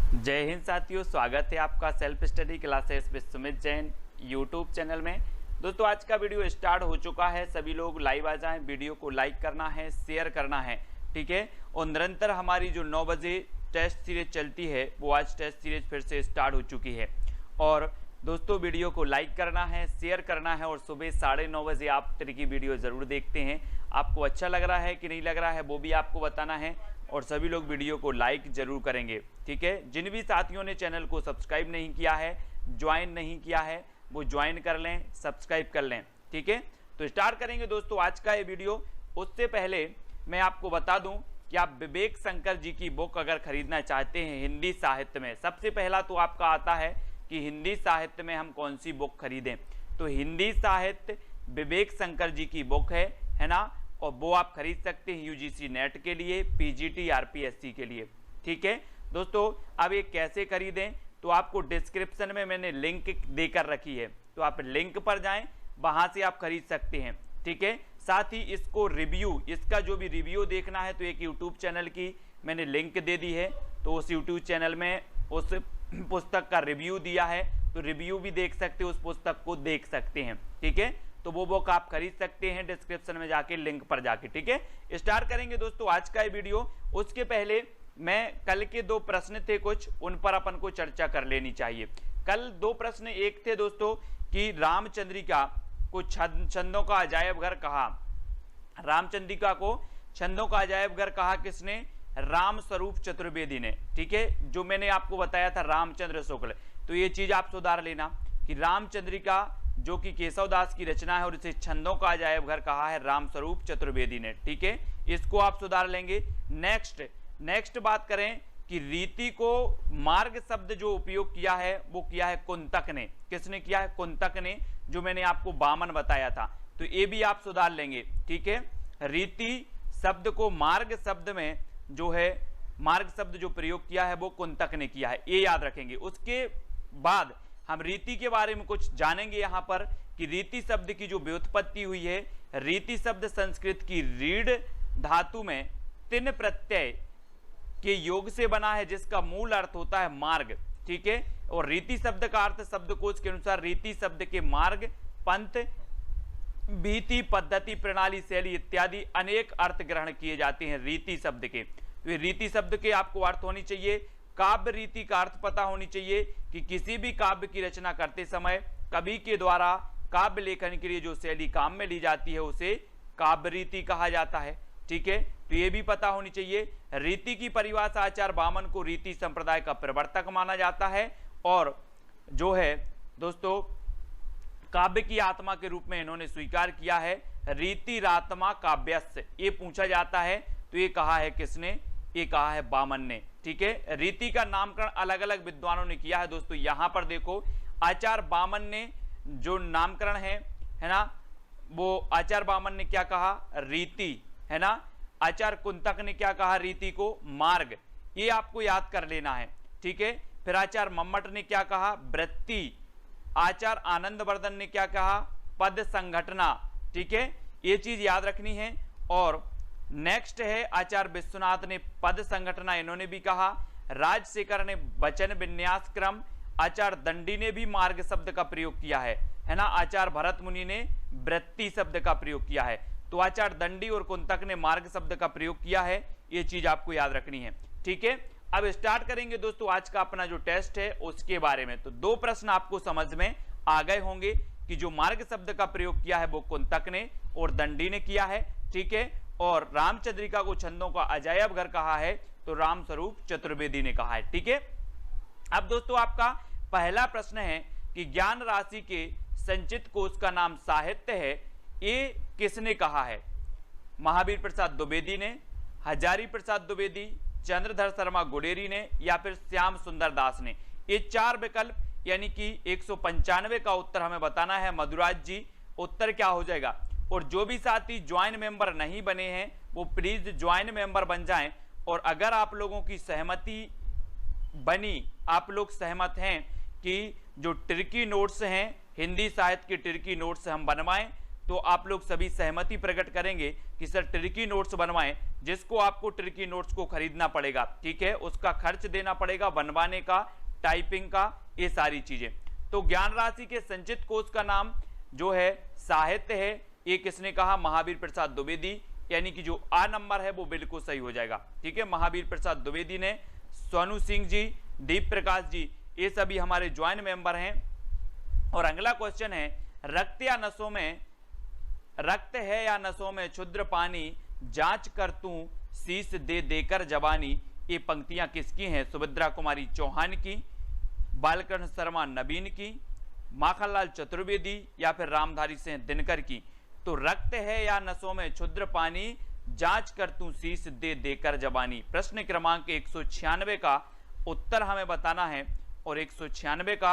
जय हिंद साथियों, स्वागत है आपका self study classes with Sumit Jain YouTube channel में। दोस्तों आज का वीडियो स्टार्ट हो चुका है, सभी लोग लाइव आ जाएं। वीडियो को लाइक करना है, शेयर करना है, ठीक है। और निरंतर हमारी जो 9 बजे टेस्ट सीरीज चलती है वो आज टेस्ट सीरीज फिर से स्टार्ट हो चुकी है। और दोस्तों वीडियो को लाइक करना है, शेयर करना है और सुबह 9:30 बजे आप तरह की वीडियो ज़रूर देखते हैं। आपको अच्छा लग रहा है कि नहीं लग रहा है वो भी आपको बताना है और सभी लोग वीडियो को लाइक जरूर करेंगे, ठीक है। जिन भी साथियों ने चैनल को सब्सक्राइब नहीं किया है, ज्वाइन नहीं किया है, वो ज्वाइन कर लें, सब्सक्राइब कर लें, ठीक है। तो स्टार्ट करेंगे दोस्तों आज का ये वीडियो। उससे पहले मैं आपको बता दूं कि आप विवेक शंकर जी की बुक अगर खरीदना चाहते हैं हिंदी साहित्य में, सबसे पहला तो आपका आता है कि हिंदी साहित्य में हम कौन सी बुक खरीदें। तो हिंदी साहित्य विवेक शंकर जी की बुक है ना, और वो आप खरीद सकते हैं यूजीसी नेट के लिए, पीजीटी आरपीएससी के लिए, ठीक है दोस्तों। अब ये कैसे खरीदें, तो आपको डिस्क्रिप्शन में मैंने लिंक देकर रखी है, तो आप लिंक पर जाएं, वहां से आप खरीद सकते हैं, ठीक है। साथ ही इसको रिव्यू, इसका जो भी रिव्यू देखना है तो एक यूट्यूब चैनल की मैंने लिंक दे दी है, तो उस यूट्यूब चैनल में उस पुस्तक का रिव्यू दिया है, तो रिव्यू भी देख सकते हैं, उस पुस्तक को देख सकते हैं, ठीक है। तो वो बुक आप खरीद सकते हैं डिस्क्रिप्शन में जाके, लिंक पर जाके, ठीक है। स्टार्ट करेंगे दोस्तों आज का ये वीडियो। उसके पहले मैं कल के 2 प्रश्न थे कुछ, उन पर अपन को चर्चा कर लेनी चाहिए। कल 2 प्रश्न एक थे दोस्तों कि रामचंद्रिका को छंदों का अजायब घर कहा। रामचंद्रिका को छंदों का अजायब घर कहा किसने? राम स्वरूप चतुर्वेदी ने, ठीक है। जो मैंने आपको बताया था रामचंद्र शुक्ल, तो ये चीज आप सुधार लेना कि रामचंद्रिका जो कि केशव दास की रचना है और इसे छंदों का अजायब घर कहा है राम स्वरूप चतुर्वेदी ने, ठीक है। इसको आप सुधार लेंगे। नेक्स्ट बात करें कि रीति को मार्ग शब्द जो उपयोग किया है वो किया है कुंतक ने। किसने किया है? कुंतक ने, जो मैंने आपको वामन बताया था, तो ये भी आप सुधार लेंगे, ठीक है। रीति शब्द को मार्ग शब्द में जो है, मार्ग शब्द जो प्रयोग किया है वो कुंतक ने किया है, ये याद रखेंगे। उसके बाद हम रीति के बारे में कुछ जानेंगे यहाँ पर कि रीति शब्द की जो व्युत्पत्ति हुई है। रीति शब्द संस्कृत की रीढ़ धातु में 3 प्रत्यय के योग से बना है, जिसका मूल अर्थ होता है मार्ग, ठीक है। और रीति शब्द का अर्थ शब्दकोश के अनुसार रीति शब्द के मार्ग, पंथ, भीति, पद्धति, प्रणाली, शैली इत्यादि अनेक अर्थ ग्रहण किए जाते हैं रीति शब्द के। तो रीति शब्द के आपको अर्थ होनी चाहिए। काव्य रीति का अर्थ पता होनी चाहिए कि किसी भी काव्य की रचना करते समय कवि के द्वारा काव्य लेखन के लिए जो शैली काम में ली जाती है उसे काव्य रीति कहा जाता है, ठीक है। तो ये भी पता होनी चाहिए। रीति की परिभाषा आचार्य वामन को रीति संप्रदाय का प्रवर्तक माना जाता है और जो है दोस्तों काव्य की आत्मा के रूप में इन्होंने स्वीकार किया है। रीतिरात्मा काव्यस्य ये पूछा जाता है, तो ये कहा है किसने? ये कहा है वामन ने, ठीक है। रीति का नामकरण अलग अलग विद्वानों ने किया है दोस्तों। यहां पर देखो आचार्य वामन ने जो नामकरण है ना, वो आचार्य वामन ने क्या कहा? रीति, है ना। आचार्य कुंतक ने क्या कहा? रीति को मार्ग, ये आपको याद कर लेना है, ठीक है। फिर आचार्य मम्मट ने क्या कहा? वृत्ति। आचार्य आनंदवर्धन ने क्या कहा? पद संघटना, ठीक है। ये चीज याद रखनी है। और नेक्स्ट है आचार्य विश्वनाथ ने पद संघटना, इन्होंने भी कहा। राजशेखर ने वचन विन्यास क्रम। आचार्य दंडी ने भी मार्ग शब्द का प्रयोग किया है ना। आचार्य भरत मुनि ने वृत्ति शब्द का प्रयोग किया है। तो आचार्य दंडी और कुंतक ने मार्ग शब्द का प्रयोग किया है, ये चीज आपको याद रखनी है, ठीक है। अब स्टार्ट करेंगे दोस्तों आज का अपना जो टेस्ट है उसके बारे में। तो 2 प्रश्न आपको समझ में आ गए होंगे कि जो मार्ग शब्द का प्रयोग किया है वो कुंतक ने और दंडी ने किया है, ठीक है। और रामचंद्रिका को छंदों का अजायब घर कहा है तो राम स्वरूप चतुर्वेदी ने कहा है, ठीक है। अब दोस्तों आपका पहला प्रश्न है कि ज्ञान राशि के संचित कोश का नाम साहित्य है, ये किसने कहा है? महावीर प्रसाद द्विवेदी ने, हजारी प्रसाद द्विवेदी, चंद्रधर शर्मा गुडेरी ने या फिर श्याम सुंदर दास ने। ये 4 विकल्प यानी कि 195 का उत्तर हमें बताना है। मधुराज जी उत्तर क्या हो जाएगा? और जो भी साथी ज्वाइन मेंबर नहीं बने हैं वो प्लीज ज्वाइन मेंबर बन जाएं। और अगर आप लोगों की सहमति बनी, आप लोग सहमत हैं कि जो ट्रिकी नोट्स हैं हिंदी साहित्य के ट्रिकी नोट्स हम बनवाएं, तो आप लोग सभी सहमति प्रकट करेंगे कि सर ट्रिकी नोट्स बनवाएं, जिसको आपको ट्रिकी नोट्स को खरीदना पड़ेगा, ठीक है, उसका खर्च देना पड़ेगा, बनवाने का, टाइपिंग का, ये सारी चीजें। तो ज्ञान राशि के संचित कोष का नाम जो है साहित्य है, ये किसने कहा, महावीर प्रसाद द्विवेदी, यानी कि जो आ नंबर है वो बिल्कुल सही हो जाएगा, ठीक है, महावीर प्रसाद द्विवेदी ने। सोनू सिंह जी, दीप प्रकाश जी, ये सभी हमारे ज्वाइंट मेंबर हैं। और अगला क्वेश्चन है, रक्त या नसों में, रक्त है या नसों में क्षुद्र पानी, जांच कर तू शीश दे देकर जवानी, ये पंक्तियां किसकी हैं, सुभद्रा कुमारी चौहान की, बालकृष्ण शर्मा नवीन की, माखनलाल चतुर्वेदी या फिर रामधारी सिंह दिनकर की। तो रक्त है या नसों में क्षुद्र पानी, जांच कर तू शीश दे देकर जवानी, प्रश्न क्रमांक 196 का उत्तर हमें बताना है। और 196 का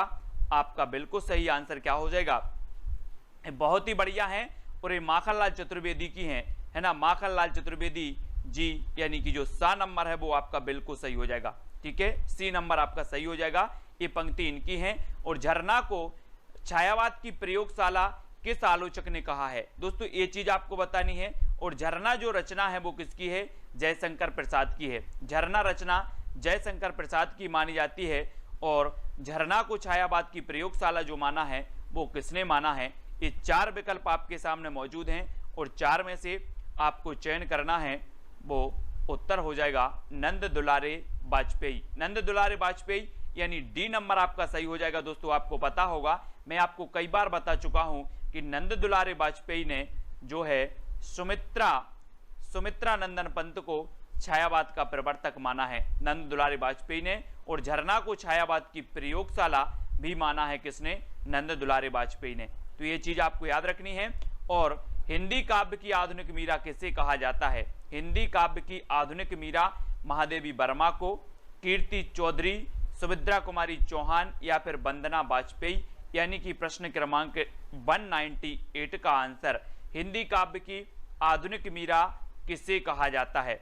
आपका बिल्कुल सही आंसर क्या हो जाएगा, बहुत ही बढ़िया है, और ये माखनलाल चतुर्वेदी की है ना, माखनलाल चतुर्वेदी जी, यानी कि जो सा नंबर है वो आपका बिल्कुल सही हो जाएगा, ठीक है, सी नंबर आपका सही हो जाएगा, ये पंक्ति इनकी है। और झरना को छायावाद की प्रयोगशाला किस आलोचक ने कहा है, दोस्तों ये चीज आपको बतानी है। और झरना जो रचना है वो किसकी है, जयशंकर प्रसाद की है, झरना रचना जयशंकर प्रसाद की मानी जाती है। और झरना को छायावाद की प्रयोगशाला जो माना है वो किसने माना है। ये 4 विकल्प आपके सामने मौजूद हैं, और 4 में से आपको चयन करना है, वो उत्तर हो जाएगा नंद दुलारे वाजपेयी, नंद दुलारे वाजपेयी, यानी डी नंबर आपका सही हो जाएगा। दोस्तों आपको पता होगा, मैं आपको कई बार बता चुका हूं कि नंद दुलारे वाजपेयी ने जो है सुमित्रा नंदन पंत को छायावाद का प्रवर्तक माना है, नंद दुलारे वाजपेयी ने। और झरना को छायावाद की प्रयोगशाला भी माना है किसने, नंद दुलारे वाजपेयी ने। तो ये चीज आपको याद रखनी है। और हिंदी काव्य की आधुनिक मीरा किसे कहा जाता है, हिंदी काव्य की आधुनिक मीरा महादेवी वर्मा को, कीर्ति चौधरी, सुभद्रा कुमारी चौहान या फिर वंदना वाजपेयी, यानी कि प्रश्न क्रमांक 198 का आंसर, हिंदी काव्य की आधुनिक मीरा किसे कहा जाता है।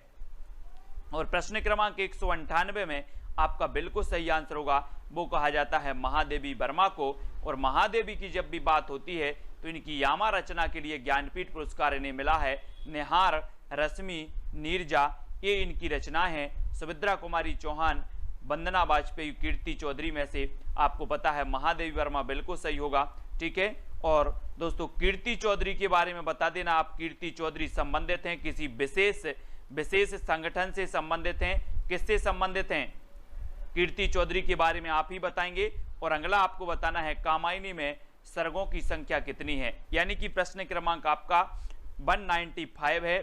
और प्रश्न क्रमांक 198 में आपका बिल्कुल सही आंसर होगा, वो कहा जाता है महादेवी वर्मा को। और महादेवी की जब भी बात होती है तो इनकी यामा रचना के लिए ज्ञानपीठ पुरस्कार इन्हें मिला है। निहार, रश्मि, नीरजा, ये इनकी रचना है। सुभद्रा कुमारी चौहान, वंदना वाजपेयी, कीर्ति चौधरी में से आपको पता है महादेवी वर्मा बिल्कुल सही होगा, ठीक है। और दोस्तों कीर्ति चौधरी के बारे में बता देना आप, कीर्ति चौधरी संबंधित हैं किसी विशेष संगठन से संबंधित हैं, किससे संबंधित हैं, कीर्ति चौधरी के बारे में आप ही बताएंगे। और अगला आपको बताना है कामायनी में सर्गों की संख्या कितनी है, यानी कि प्रश्न क्रमांक आपका 195 है।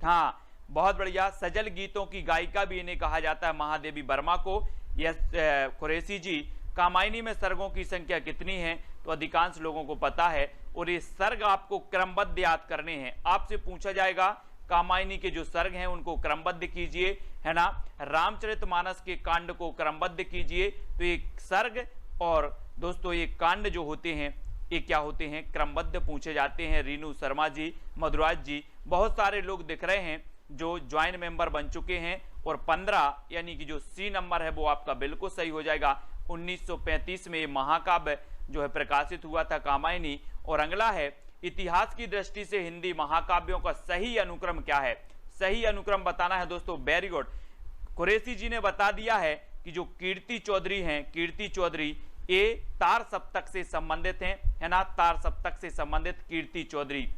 हाँ बहुत बढ़िया, सजल गीतों की गायिका भी इन्हें कहा जाता है महादेवी वर्मा को। यस कुरैशी जी, कामायनी में सर्गों की संख्या कितनी है, तो अधिकांश लोगों को पता है। और ये सर्ग आपको क्रमबद्ध याद करने हैं, आपसे पूछा जाएगा कामायनी के जो सर्ग हैं उनको क्रमबद्ध कीजिए, है ना, रामचरितमानस के कांड को क्रमबद्ध कीजिए। तो ये सर्ग और दोस्तों ये कांड जो होते हैं ये क्या होते हैं, क्रमबद्ध पूछे जाते हैं। रीनू शर्मा जी, मधुराज जी, बहुत सारे लोग दिख रहे हैं जो ज्वाइंट मेंबर बन चुके हैं। और 15 यानी कि जो सी नंबर है वो आपका बिल्कुल सही हो जाएगा। 1935 में महाकाव्य जो है प्रकाशित हुआ था कामायनी। और अगला है इतिहास की दृष्टि से हिंदी महाकाव्यों का सही अनुक्रम क्या है, सही अनुक्रम बताना है दोस्तों। वेरी गुड, कुरैशी जी ने बता दिया है कि जो कीर्ति चौधरी हैं, कीर्ति चौधरी ये तार सप्तक से संबंधित हैं, है ना, तार सप्तक से संबंधित कीर्ति चौधरी।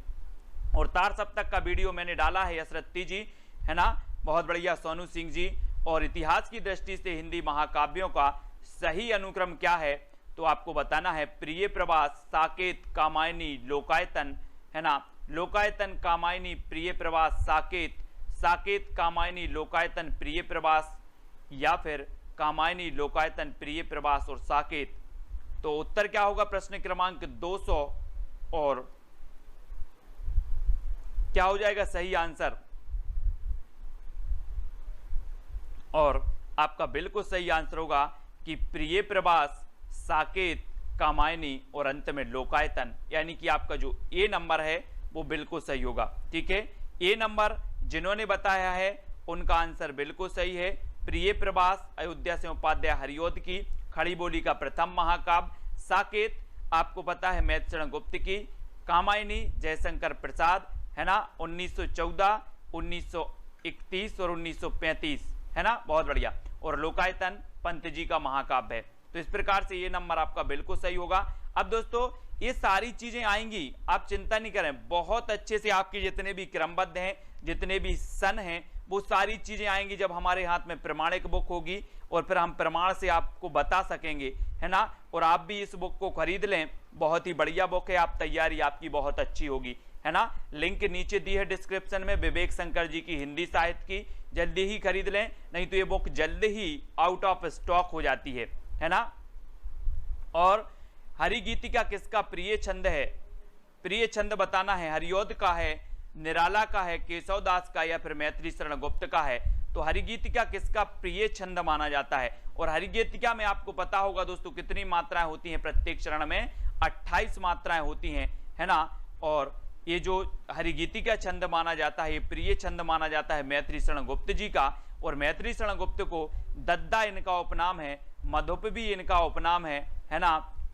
और तार सप्तक का वीडियो मैंने डाला है, यशरत्ती जी, है ना, बहुत बढ़िया, सोनू सिंह जी। और इतिहास की दृष्टि से हिंदी महाकाव्यों का सही अनुक्रम क्या है, तो आपको बताना है प्रिय प्रवास, साकेत, कामायनी, लोकायतन, है ना, लोकायतन, कामायनी, प्रिय प्रवास, साकेत, साकेत, कामायनी, लोकायतन, प्रिय प्रवास, या फिर कामायनी, लोकायतन, प्रिय प्रवास और साकेत। तो उत्तर क्या होगा प्रश्न क्रमांक 200 और क्या हो जाएगा सही आंसर। और आपका बिल्कुल सही आंसर होगा कि प्रिय प्रवास, साकेत, कामायनी और अंत में लोकायतन, यानी कि आपका जो ए नंबर है वो बिल्कुल सही होगा, ठीक है। ए नंबर जिन्होंने बताया है उनका आंसर बिल्कुल सही है। प्रिय प्रवास अयोध्या से उपाध्याय हरिऔध की, खड़ी बोली का प्रथम महाकाव्य। साकेत आपको पता है मैथिली गुप्त की, कामायनी जयशंकर प्रसाद, है ना, 1914, 1931 और 1935, है ना, बहुत बढ़िया। और लोकायतन पंत जी का महाकाव्य है। तो इस प्रकार से ये नंबर आपका बिल्कुल सही होगा। अब दोस्तों ये सारी चीजें आएंगी, आप चिंता नहीं करें, बहुत अच्छे से आपके जितने भी क्रमबद्ध हैं, जितने भी सन हैं, वो सारी चीजें आएंगी जब हमारे हाथ में प्रमाणिक बुक होगी और फिर हम प्रमाण से आपको बता सकेंगे, है ना। और आप भी इस बुक को खरीद लें, बहुत ही बढ़िया बुक है, आप तैयारी आपकी बहुत अच्छी होगी, है ना। लिंक नीचे दी है डिस्क्रिप्शन में, विवेक शंकर जी की हिंदी साहित्य की, जल्दी ही खरीद लें, नहीं तो ये बुक जल्दी ही आउट ऑफ स्टॉक हो जाती है ना। और हरिगीतिका किसका प्रिय छंद है? प्रिय छंद बताना है, हरियोध का है, निराला का है, केशवदास का या फिर मैत्री शरण गुप्त का है। तो हरिगीतिका किसका प्रिय छंद माना जाता है? और हरिगीतिका में आपको पता होगा दोस्तों कितनी मात्राएं होती हैं प्रत्येक चरण में, 28 मात्राएं होती हैं, है ना। और ये जो हरिगीतिका छंद माना जाता है, ये प्रिय छंद माना जाता है मैत्री शरण गुप्त जी का। और मैत्री शरण गुप्त को दद्दा इनका उपनाम है, मधुप भी इनका उपनाम है ना।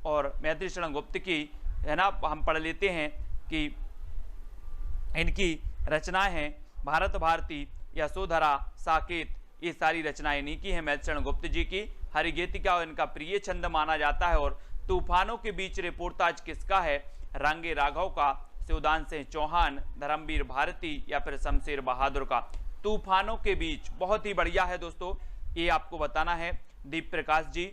और मैत्री शरण गुप्त की, है ना, हम पढ़ लेते हैं कि इनकी रचनाएं हैं भारत भारती, यशोधरा, साकेत, ये सारी रचनाएं इन्हीं की हैं, मैत्री शरण गुप्त जी की। हरिगीतिका इनका प्रिय छंद माना जाता है। और तूफानों के बीच रिपोर्टाज किसका है? रांगे राघव का, शिवदान सिंह चौहान, धर्मवीर भारती या फिर शमशेर बहादुर का। तूफानों के बीच बहुत ही बढ़िया है दोस्तों, ये आपको बताना है। दीप प्रकाश जी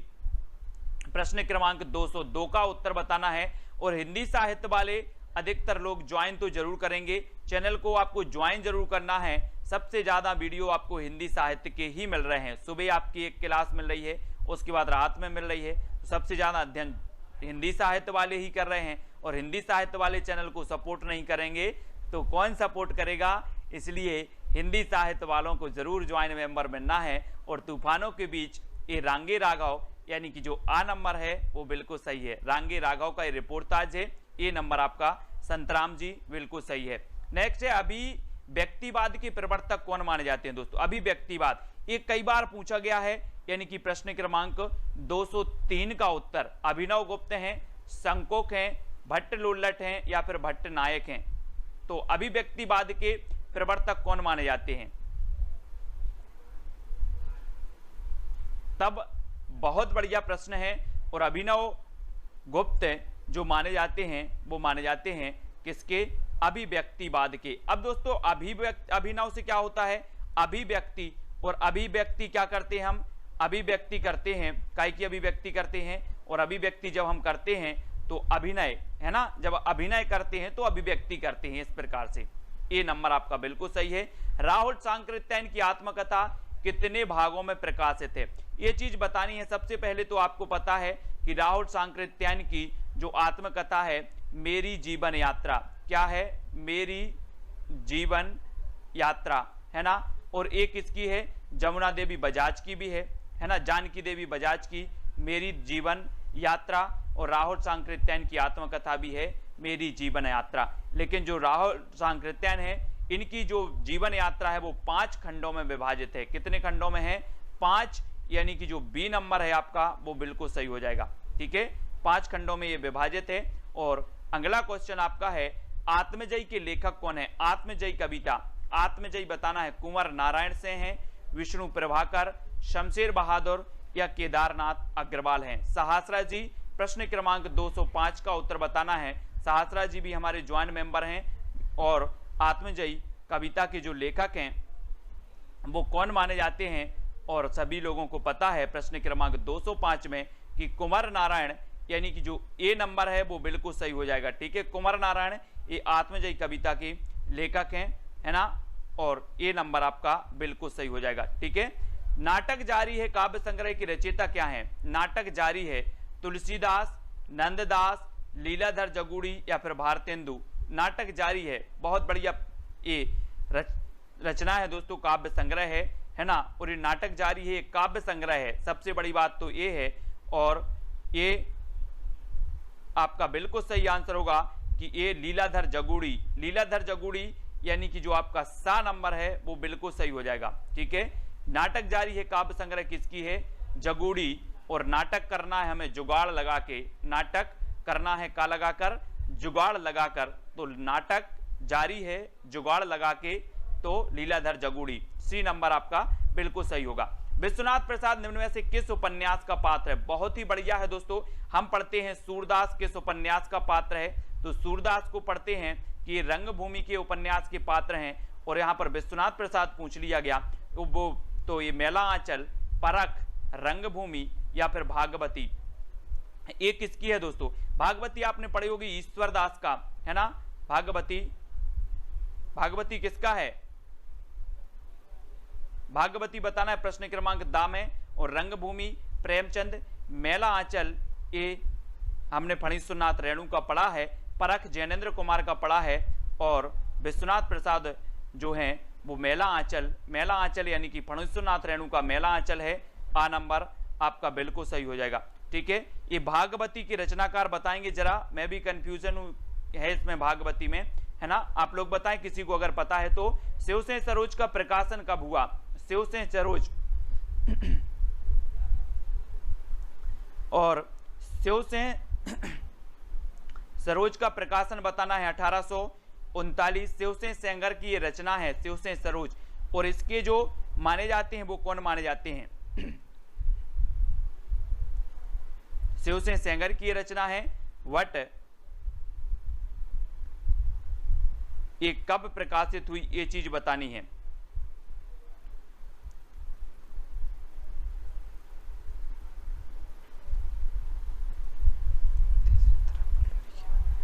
प्रश्न क्रमांक 202 का उत्तर बताना है। और हिंदी साहित्य वाले अधिकतर लोग ज्वाइन तो जरूर करेंगे, चैनल को आपको ज्वाइन जरूर करना है। सबसे ज्यादा वीडियो आपको हिंदी साहित्य के ही मिल रहे हैं। सुबह आपकी एक क्लास मिल रही है, उसके बाद रात में मिल रही है। तो सबसे ज्यादा अध्ययन हिंदी साहित्य वाले ही कर रहे हैं। और हिंदी साहित्य वाले चैनल को सपोर्ट नहीं करेंगे तो कौन सपोर्ट करेगा? इसलिए हिंदी साहित्य वालों को जरूर ज्वाइन मेंबर बनना है। और तूफानों के बीच ये रांगे राघव यानी कि जो आ नंबर है वो बिल्कुल सही है। रांगे राघव का ये रिपोर्टाज है, ये नंबर आपका संतराम जी बिल्कुल सही है। नेक्स्ट है अभिव्यक्तिवाद के प्रवर्तक कौन माने जाते हैं दोस्तों? अभिव्यक्तिवाद ये कई बार पूछा गया है, यानी कि प्रश्न क्रमांक 203 का उत्तर अभिनव गुप्त हैं, संकोक हैं, भट्ट लोल्लट हैं या फिर भट्ट नायक हैं। तो अभिव्यक्तिवाद के प्रवर्तक कौन माने जाते हैं? तब बहुत बढ़िया प्रश्न है। और अभिनव गुप्त जो माने जाते हैं वो माने जाते हैं किसके? अभिव्यक्तिवाद के। अब दोस्तों अभिनव से क्या होता है? अभिव्यक्ति। और अभिव्यक्ति क्या करते हैं हम? अभिव्यक्ति करते हैं, काय की अभिव्यक्ति करते हैं। और अभिव्यक्ति जब हम करते हैं तो अभिनय, है ना, जब अभिनय करते हैं तो अभिव्यक्ति करते हैं। इस प्रकार से ये नंबर आपका बिल्कुल सही है। राहुल सांकृत्यायन की आत्मकथा कितने भागों में प्रकाशित है? ये चीज बतानी है। सबसे पहले तो आपको पता है कि राहुल सांकृत्यायन की जो आत्मकथा है मेरी जीवन यात्रा, क्या है? मेरी जीवन यात्रा, है ना। और एक इसकी है जमुना देवी बजाज की भी है ना, जानकी देवी बजाज की मेरी जीवन यात्रा। और राहुल सांकृत्यायन की आत्मकथा भी है मेरी जीवन यात्रा। लेकिन जो राहुल सांकृत्यायन है इनकी जो जीवन यात्रा है वो 5 खंडों में विभाजित है। कितने खंडों में है? 5, यानी कि जो बी नंबर है आपका वो बिल्कुल सही हो जाएगा। ठीक है, 5 खंडों में ये विभाजित है। और अगला क्वेश्चन आपका है आत्मजयी के लेखक कौन है? आत्मजयी कविता, आत्मजयी बताना है। कुंवर नारायण से हैं, विष्णु प्रभाकर, शमशेर बहादुर या केदारनाथ अग्रवाल हैं? सहस्रा जी प्रश्न क्रमांक 205 का उत्तर बताना है। सहस्रा जी भी हमारे ज्वाइन मेंबर हैं। और आत्मजयी कविता के जो लेखक हैं वो कौन माने जाते हैं? और सभी लोगों को पता है प्रश्न क्रमांक 205 में कि कुंवर नारायण, यानी कि जो ए नंबर है वो बिल्कुल सही हो जाएगा। ठीक है, कुंवर नारायण ये आत्मजयी कविता के लेखक हैं, है ना। और ए नंबर आपका बिल्कुल सही हो जाएगा। ठीक है, नाटक जारी है काव्य संग्रह की रचयिता क्या है? नाटक जारी है तुलसीदास, नंददास, लीलाधर जगुड़ी या फिर भारतेंदु। नाटक जारी है बहुत बढ़िया ये रचना है दोस्तों, काव्य संग्रह है ना। और ये नाटक जारी है, काव्य संग्रह है। सबसे बड़ी बात तो ये है। और ये आपका बिल्कुल सही आंसर होगा कि ये लीलाधर जगुड़ी, लीलाधर जगुड़ी यानी कि जो आपका सा नंबर है वो बिल्कुल सही हो जाएगा। ठीक है, नाटक जारी है काव्य संग्रह किसकी है? जगुड़ी। और नाटक करना है हमें जुगाड़ लगा के, नाटक करना है का लगाकर जुगाड़ लगाकर, तो नाटक जारी है जुगाड़ लगा के, तो लीलाधर जगूड़ी, सी नंबर आपका बिल्कुल सही होगा। विश्वनाथ प्रसाद निम्न में से किस उपन्यास का पात्र है? बहुत ही बढ़िया है दोस्तों, हम पढ़ते हैं सूरदास किस उपन्यास का पात्र है, तो सूरदास को पढ़ते हैं कि रंगभूमि के उपन्यास के पात्र हैं, और यहाँ पर विश्वनाथ प्रसाद पूछ लिया गया वो, तो ये मेला आंचल, परख, रंगभूमि या फिर भागवती, एक किसकी है दोस्तों? भागवती आपने पढ़ी होगी ईश्वरदास का, है ना। भागवती, भागवती किसका है? भागवती बताना है, प्रश्न क्रमांक दा में। और रंगभूमि प्रेमचंद, मेला आंचल ये हमने फणीश्वरनाथ रेणु का पढ़ा है, परख जैनेन्द्र कुमार का पढ़ा है, और विश्वनाथ प्रसाद जो हैं वो मेला आंचल यानी कि फणीश्वरनाथ रेणु का मेला आंचल है। आ नंबर आपका बिल्कुल सही हो जाएगा। ठीक है, ये भागवती के रचनाकार बताएंगे जरा, मैं भी कंफ्यूजन है इसमें भागवती में, है ना। आप लोग बताएं किसी को अगर पता है तो। शिव से सरोज का प्रकाशन कब हुआ? शिव से सरोज और शिव से सरोज का प्रकाशन बताना है 1839। शिव से सेंगर की ये रचना है शिव से सरोज, और इसके जो माने जाते हैं वो कौन माने जाते हैं? शिव से सेंगर की ये रचना है। वट ये कब प्रकाशित हुई, ये चीज बतानी है।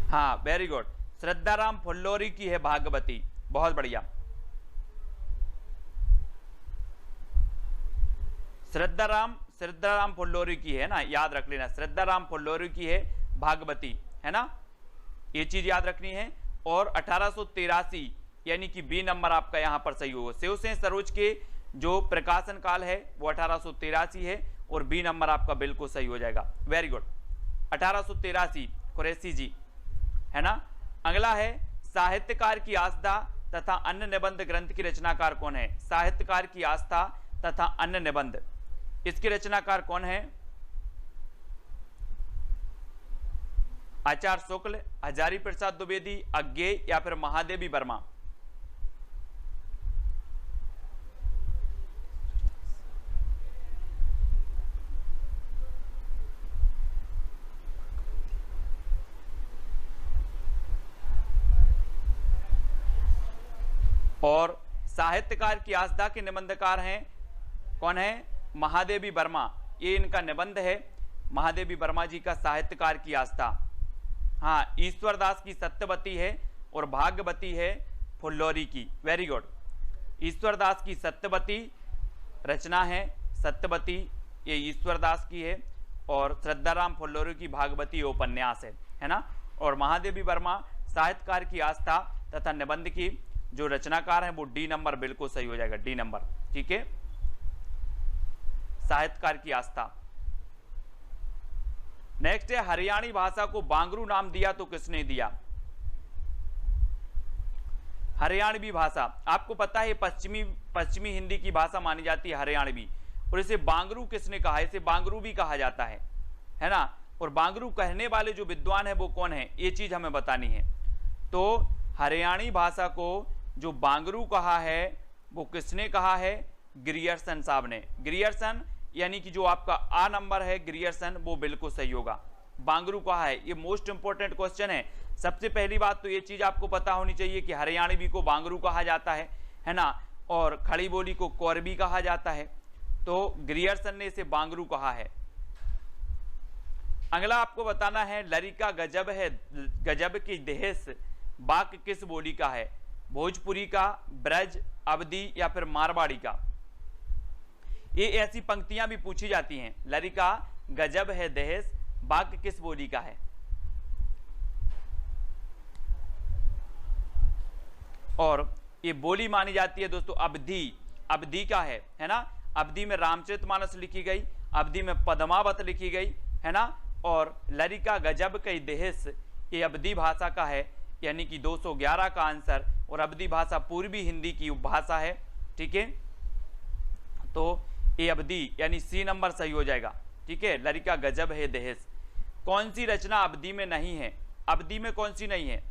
हाँ वेरी गुड, श्रद्धाराम फुल्लोरी की है भागवती, बहुत बढ़िया। श्रद्धाराम फुल्लोरी की है ना, याद रख लेना, श्रद्धाराम फुल्लोरी की है भागवती, है ना, ये चीज याद रखनी है। और 1883 यानी कि बी नंबर आपका यहां पर सही होगा। शिव से सरोज के जो प्रकाशन काल है वो 1883 है, और बी नंबर आपका बिल्कुल सही हो जाएगा। वेरी गुड, 1883 कुरैशी जी, है ना। अगला है साहित्यकार की आस्था तथा अन्य निबंध ग्रंथ की रचनाकार कौन है? साहित्यकार की आस्था तथा अन्य निबंध, इसके रचनाकार कौन है? आचार्य शुक्ल, हजारी प्रसाद द्विवेदी, अज्ञेय या फिर महादेवी वर्मा? और साहित्यकार की आस्था के निबंधकार हैं कौन है? महादेवी वर्मा, ये इनका निबंध है, महादेवी वर्मा जी का साहित्यकार की आस्था। हाँ, ईश्वरदास की सत्यवती है और भागवती है फुल्लोरी की। वेरी गुड, ईश्वरदास की सत्यवती रचना है, सत्यवती ये ईश्वरदास की है, और श्रद्धाराम फुल्लोरी की भागवती उपन्यास है ना। और महादेवी वर्मा साहित्यकार की आस्था तथा निबंध की जो रचनाकार हैं वो डी नंबर बिल्कुल सही हो जाएगा, डी नंबर। ठीक है, साहित्यकार की आस्था। नेक्स्ट है हरियाणी भाषा को बांगरू नाम दिया तो किसने दिया? हरियाणवी भाषा आपको पता है पश्चिमी हिंदी की भाषा मानी जाती है हरियाणवी, और इसे बांगरू किसने कहा? इसे बांगरू भी कहा जाता है ना। और बांगरू कहने वाले जो विद्वान है वो कौन है, ये चीज हमें बतानी है। तो हरियाणी भाषा को जो बांगरू कहा है वो किसने कहा है? ग्रियर्सन साहब ने। ग्रियर्सन यानी कि जो आपका आ नंबर है ग्रियर्सन, वो बिल्कुल सही होगा। बांगरू कहा है, ये मोस्ट इंपोर्टेंट क्वेश्चन है। सबसे पहली बात तो ये चीज आपको पता होनी चाहिए कि हरियाणवी को बांगरू कहा जाता है ना, और खड़ी बोली को कौरवी कहा जाता है। तो ग्रियर्सन ने इसे बांगरू कहा है। अगला आपको बताना है लरिका गजब है, गजब की देश वाक्य किस बोली का है? भोजपुरी का, ब्रज, अवधी या फिर मारवाड़ी का? ये ऐसी पंक्तियां भी पूछी जाती हैं। लरिका गजब है देश वाक्य किस बोली का है? और ये बोली मानी जाती है दोस्तों अवधी, अवधी का है ना। अवधी में रामचरितमानस लिखी गई, अवधी में पद्मावत लिखी गई, है ना। और लरिका गजब कई देश ये अवधी भाषा का है, यानी कि 211 का आंसर। और अवधी भाषा पूर्वी हिंदी की उपभाषा है। ठीक है, तो ये अवधी यानी सी नंबर सही हो जाएगा। ठीक है, लरिका गजब है देश। कौन सी रचना अवधी में नहीं है? अवधि में कौन सी नहीं है?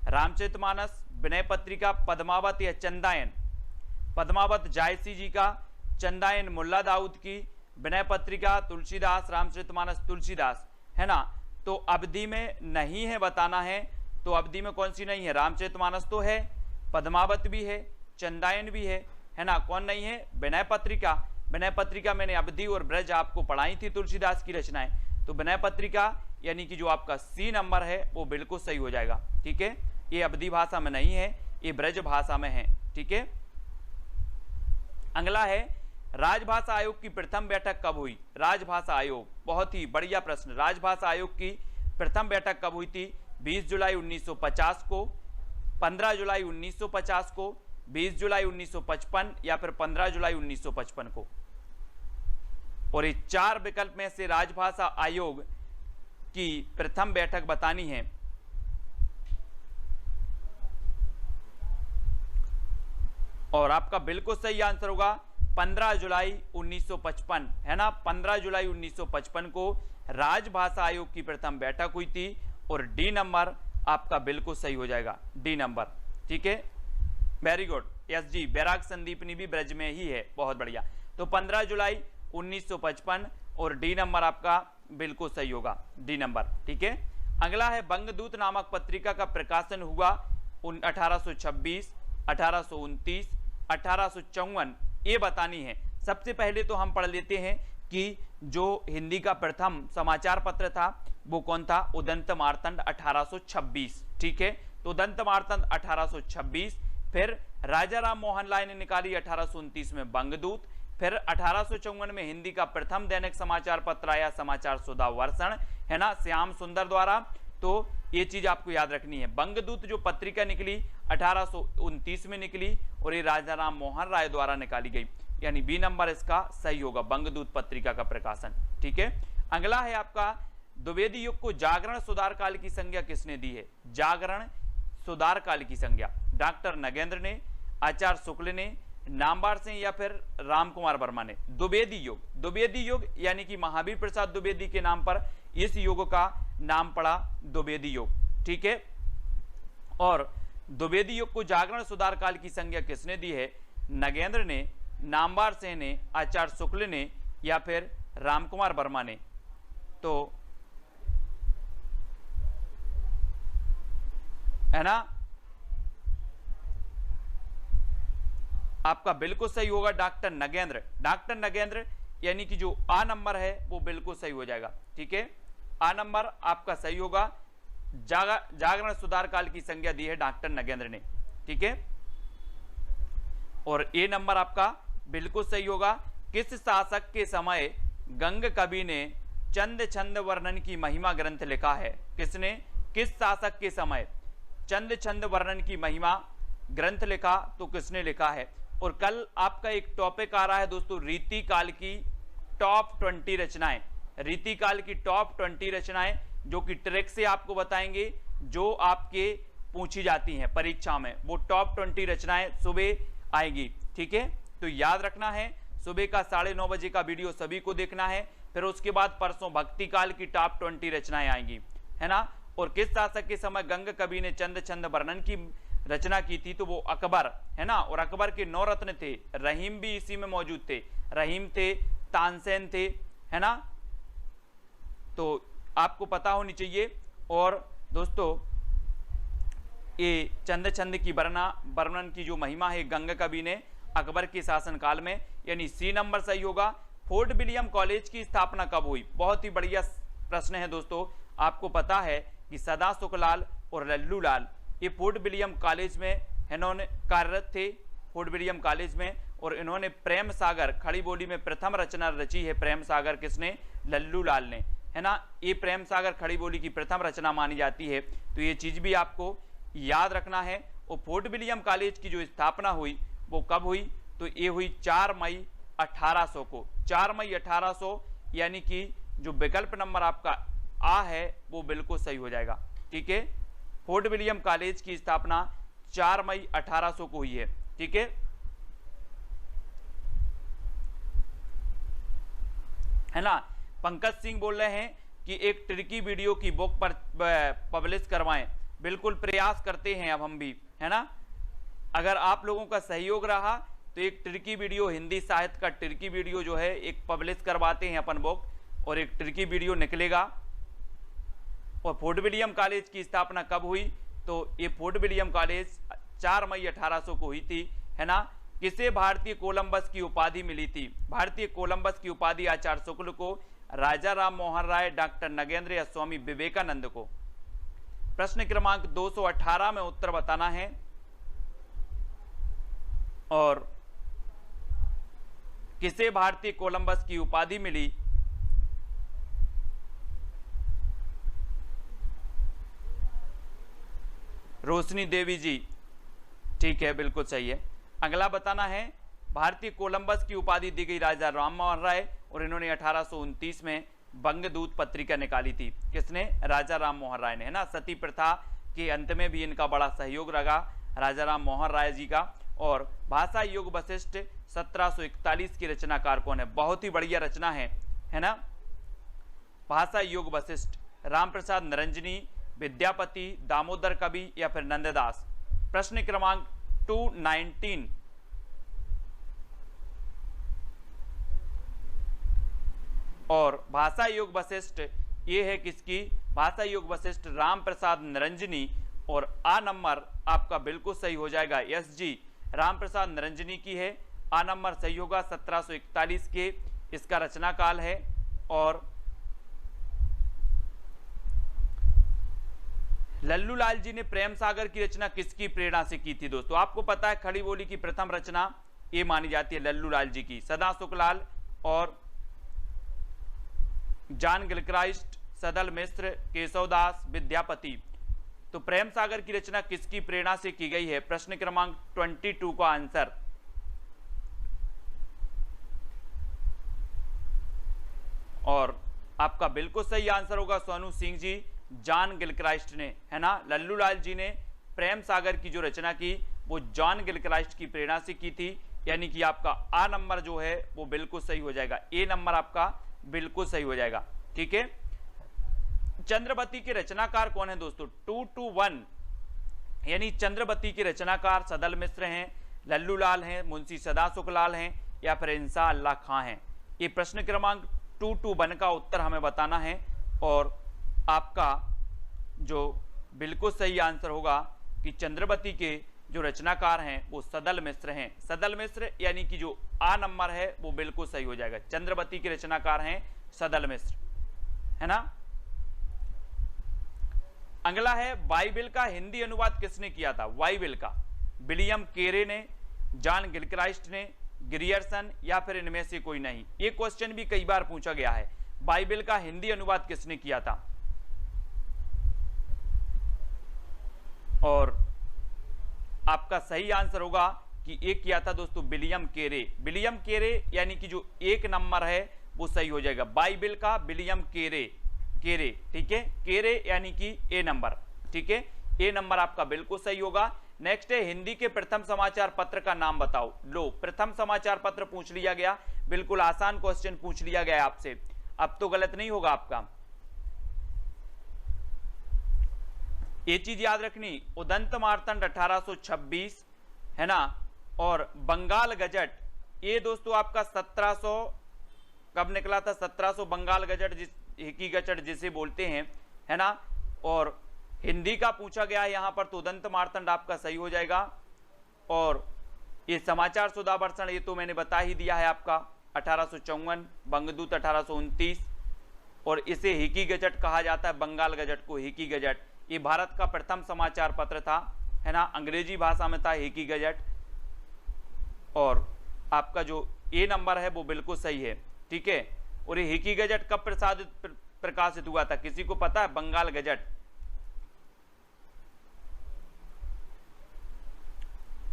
रामचरितमानस, विनय पत्रिका, पद्मावत या चंदायन? पद्मावत जायसी जी का, चंदायन मुल्ला दाऊद की, विनय पत्रिका तुलसीदास, रामचरितमानस तुलसीदास, है ना। तो अवधि में नहीं है बताना है, तो अवधि में कौन सी नहीं है? रामचरितमानस तो है, पद्मावत भी है, चंदायन भी है ना। कौन नहीं है? विनय पत्रिका। विनय पत्रिका मैंने अवधि और ब्रज आपको पढ़ाई थी, तुलसीदास की रचनाएं। तो विनय पत्रिका यानी कि जो आपका सी नंबर है वो बिल्कुल सही हो जाएगा, ठीक है। ये अवधि भाषा में नहीं है, ये ब्रज भाषा में है, ठीक है। अगला है, राजभाषा आयोग की प्रथम बैठक कब हुई? राजभाषा आयोग, बहुत ही बढ़िया प्रश्न। राजभाषा आयोग की प्रथम बैठक कब हुई थी? 20 जुलाई 1950 को, 15 जुलाई 1950 को, 20 जुलाई 1955 या फिर 15 जुलाई 1955 को। और ये 4 विकल्प में से राजभाषा आयोग की प्रथम बैठक बतानी है। और आपका बिल्कुल सही आंसर होगा 15 जुलाई 1955, है ना। 15 जुलाई 1955 को राजभाषा आयोग की प्रथम बैठक हुई थी। और डी नंबर आपका बिल्कुल सही हो जाएगा, डी नंबर, ठीक है। वेरी गुड, यस जी, बैराग संदीपनी भी ब्रज में ही है, बहुत बढ़िया। तो 15 जुलाई 1955 और डी नंबर आपका बिल्कुल सही होगा, डी नंबर, ठीक है। अगला है, बंगदूत नामक पत्रिका का प्रकाशन हुआ 1826, 1829, 1854, ये बतानी है। सबसे पहले तो हम पढ़ लेते हैं कि जो हिंदी का प्रथम समाचार पत्र था वो कौन था? उदंत मार्तंड 1826, ठीक है। तो उदंत मार्तंड 1826, फिर राजा राम मोहन राय ने निकाली 1829 में बंगदूत, फिर 1854 में हिंदी का प्रथम दैनिक समाचार पत्र आया समाचार सुधा वर्षण, है ना, श्याम सुंदर द्वारा। तो ये चीज आपको याद रखनी है। बंगदूत जो पत्रिका निकली 1829 में निकली और ये राजा राम मोहन राय द्वारा निकाली गई, यानी बी नंबर इसका सही होगा, बंगदूत पत्रिका का प्रकाशन, ठीक है। अगला है आपका, द्विवेदी युग को जागरण सुधार काल की संज्ञा किसने दी है? जागरण सुधार काल की संज्ञा डॉक्टर नगेंद्र ने, आचार्य शुक्ल ने, नामवर सिंह या फिर रामकुमार वर्मा ने। द्विवेदी युग, द्विवेदी युग यानी कि महावीर प्रसाद द्विवेदी के नाम पर इस युग का नाम पड़ा द्विवेदी युग, ठीक है। और द्विवेदी युग को जागरण सुधार काल की संज्ञा किसने दी है? नगेंद्र ने, नामवर सिंह ने, आचार्य शुक्ल ने या फिर रामकुमार वर्मा ने। तो है ना, आपका बिल्कुल सही होगा डॉक्टर नगेंद्र। डॉक्टर नगेंद्र यानी कि जो आ नंबर है वो बिल्कुल सही हो जाएगा, ठीक है। आ नंबर आपका सही होगा, जागरण सुधार काल की संज्ञा दी है डॉक्टर नगेंद्र ने, ठीक है। और ए नंबर आपका बिल्कुल सही होगा। किस शासक के समय गंग कवि ने चंद छंद वर्णन की महिमा ग्रंथ लिखा है? किसने, किस शासक के समय चंद छंद वर्णन की महिमा ग्रंथ लिखा? तो किसने लिखा है? और कल आपका एक टॉपिक आ रहा है दोस्तों, रीति काल की टॉप 20 रचनाएं, रीति काल की टॉप 20 रचनाएं, जो कि ट्रिक से आपको बताएंगे, जो आपके पूछी जाती हैं परीक्षा में। वो टॉप 20 रचनाएं सुबह आएगी, ठीक है। तो याद रखना है, सुबह का 9:30 बजे का वीडियो सभी को देखना है। फिर उसके बाद परसों भक्ति काल की टॉप 20 रचनाएं आएंगी, है ना। और किस शासक के समय गंग कवि ने चंद छंद वर्णन की रचना की थी? तो वो अकबर, है ना। और अकबर के 9 रत्न थे, रहीम भी इसी में मौजूद थे, रहीम थे, तानसेन थे, है ना। तो आपको पता होनी चाहिए। और दोस्तों ये चंद छंद की वर्णन की जो महिमा है गंग कवि ने अकबर के शासनकाल में, यानी सी नंबर सही होगा। फोर्ट विलियम कॉलेज की स्थापना कब हुई? बहुत ही बढ़िया प्रश्न है दोस्तों। आपको पता है कि सदा सुखलाल और लल्लू लाल ये फोर्ट विलियम कॉलेज में इन्होंने कार्यरत थे, फोर्ट विलियम कॉलेज में। और इन्होंने प्रेम सागर खड़ी बोली में प्रथम रचना रची है। प्रेम सागर किसने? लल्लू लाल ने, है ना। ये प्रेम सागर खड़ी बोली की प्रथम रचना मानी जाती है। तो ये चीज भी आपको याद रखना है। और फोर्ट विलियम कॉलेज की जो स्थापना हुई वो कब हुई? तो ये हुई 4 मई 1800 को, 4 मई 1800, यानी कि जो विकल्प नंबर आपका आ है वो बिल्कुल सही हो जाएगा, ठीक है। फोर्ट विलियम कॉलेज की स्थापना 4 मई 1800 को हुई है, ठीक है ना। पंकज सिंह बोल रहे हैं कि एक ट्रिकी वीडियो की बुक पर पब्लिश करवाएं, बिल्कुल प्रयास करते हैं अब हम भी, है ना। अगर आप लोगों का सहयोग रहा तो एक ट्रिकी वीडियो, हिंदी साहित्य का ट्रिकी वीडियो जो है एक पब्लिश करवाते हैं अपन बुक, और एक ट्रिकी वीडियो निकलेगा। और फोर्ट विलियम कॉलेज की स्थापना कब हुई, तो ये फोर्ट विलियम कॉलेज 4 मई 1800 को हुई थी, है ना। किसे भारतीय कोलंबस की उपाधि मिली थी, भारतीय कोलंबस की उपाधि आचार्य शुक्ल को, राजा राम मोहन राय, डॉक्टर नगेंद्र या स्वामी विवेकानंद को। प्रश्न क्रमांक 218 में उत्तर बताना है। और किसे भारतीय कोलंबस की उपाधि मिली, रोशनी देवी जी, ठीक है, बिल्कुल सही है। अगला बताना है, भारतीय कोलंबस की उपाधि दी गई राजा राम मोहन राय, और इन्होंने 1829 में बंगदूत पत्रिका निकाली थी। किसने, राजा राम मोहन राय ने, है ना। सती प्रथा के अंत में भी इनका बड़ा सहयोग रहा राजा राम मोहन राय जी का। और भाषा योग वशिष्ठ 1741 की रचनाकार कौन है, बहुत ही बढ़िया रचना है ना। भाषा योग वशिष्ठ, राम प्रसाद निरंजनी, विद्यापति, दामोदर कवि या फिर नंददास। प्रश्न क्रमांक 219, और भाषा योग वशिष्ठ ये है किसकी, भाषा योग वशिष्ठ राम प्रसाद निरंजनी, और आ नंबर आपका बिल्कुल सही हो जाएगा, यस जी, राम प्रसाद निरंजनी की है। आ नंबर सही होगा, 1741 के इसका रचना काल है। और लल्लू लाल जी ने प्रेम सागर की रचना किसकी प्रेरणा से की थी दोस्तों, आपको पता है खड़ी बोली की प्रथम रचना ये मानी जाती है लल्लू लाल जी की। सदा सुखलाल और जॉन गिलक्राइस्ट, सदल मिश्र, केशवदास, विद्यापति। तो प्रेम सागर की रचना किसकी प्रेरणा से की गई है, प्रश्न क्रमांक 22 का आंसर। और आपका बिल्कुल सही आंसर होगा सोनू सिंह जी, जॉन गिलक्राइस्ट ने, है ना। लल्लू लाल जी ने प्रेम सागर की जो रचना की वो जॉन गिलक्राइस्ट की प्रेरणा से की थी, यानी कि आपका आ नंबर जो है वो बिल्कुल सही हो जाएगा, ए नंबर आपका बिल्कुल सही हो जाएगा, ठीक है। चंद्रवती के रचनाकार कौन है दोस्तों, 221, यानी चंद्रवती के रचनाकार सदल मिश्र हैं, लल्लू लाल हैं, मुंशी सदा सुखलाल हैं या फिर इंसा अल्लाह खां हैं। ये प्रश्न क्रमांक 221 का उत्तर हमें बताना है। और आपका जो बिल्कुल सही आंसर होगा कि चंद्रवती के जो रचनाकार हैं वो सदल मिश्र हैं। सदल मिश्र यानी कि जो आ नंबर है वो बिल्कुल सही हो जाएगा, चंद्रवती के रचनाकार हैं सदल मिश्र, है ना। अगला है, बाइबिल का हिंदी अनुवाद किसने किया था, बाइबिल का, विलियम केरे ने, जॉन गिलक्राइस्ट ने, ग्रियर्सन या फिर इनमें से कोई नहीं। ये क्वेश्चन भी कई बार पूछा गया है, बाइबिल का हिंदी अनुवाद किसने किया था। और आपका सही आंसर होगा कि एक किया था दोस्तों विलियम केरे। विलियम केरे यानी कि जो एक नंबर है वो सही हो जाएगा, बाइबिल का विलियम केरे, केरे, ठीक है, केरे यानी कि ए नंबर, ठीक है, ए नंबर आपका बिल्कुल सही होगा। नेक्स्ट है, हिंदी के प्रथम समाचार पत्र का नाम बताओ। लो, प्रथम समाचार पत्र पूछ लिया गया, बिल्कुल आसान क्वेश्चन पूछ लिया गया आपसे, अब तो गलत नहीं होगा आपका। ये चीज याद रखनी, उदंत मार्तंड 1826, है ना। और बंगाल गजट ये दोस्तों आपका 1700 कब निकला था, 1700 बंगाल गजट, जिस हिकी गजट जिसे बोलते हैं, है ना। और हिंदी का पूछा गया है यहाँ पर, तो उदंत मार्तंड आपका सही हो जाएगा। और ये समाचार सुधा वर्षण ये तो मैंने बता ही दिया है आपका, 1854, बंगदूत 1829, और इसे हिकी गजट कहा जाता है, बंगाल गजट को हिकी गजट। ये भारत का प्रथम समाचार पत्र था, है ना, अंग्रेजी भाषा में था हिकी गजट। और आपका जो ए नंबर है वो बिल्कुल सही है, ठीक है। और ये हिकी गजट कब प्रकाशित हुआ था, किसी को पता है, बंगाल गजट।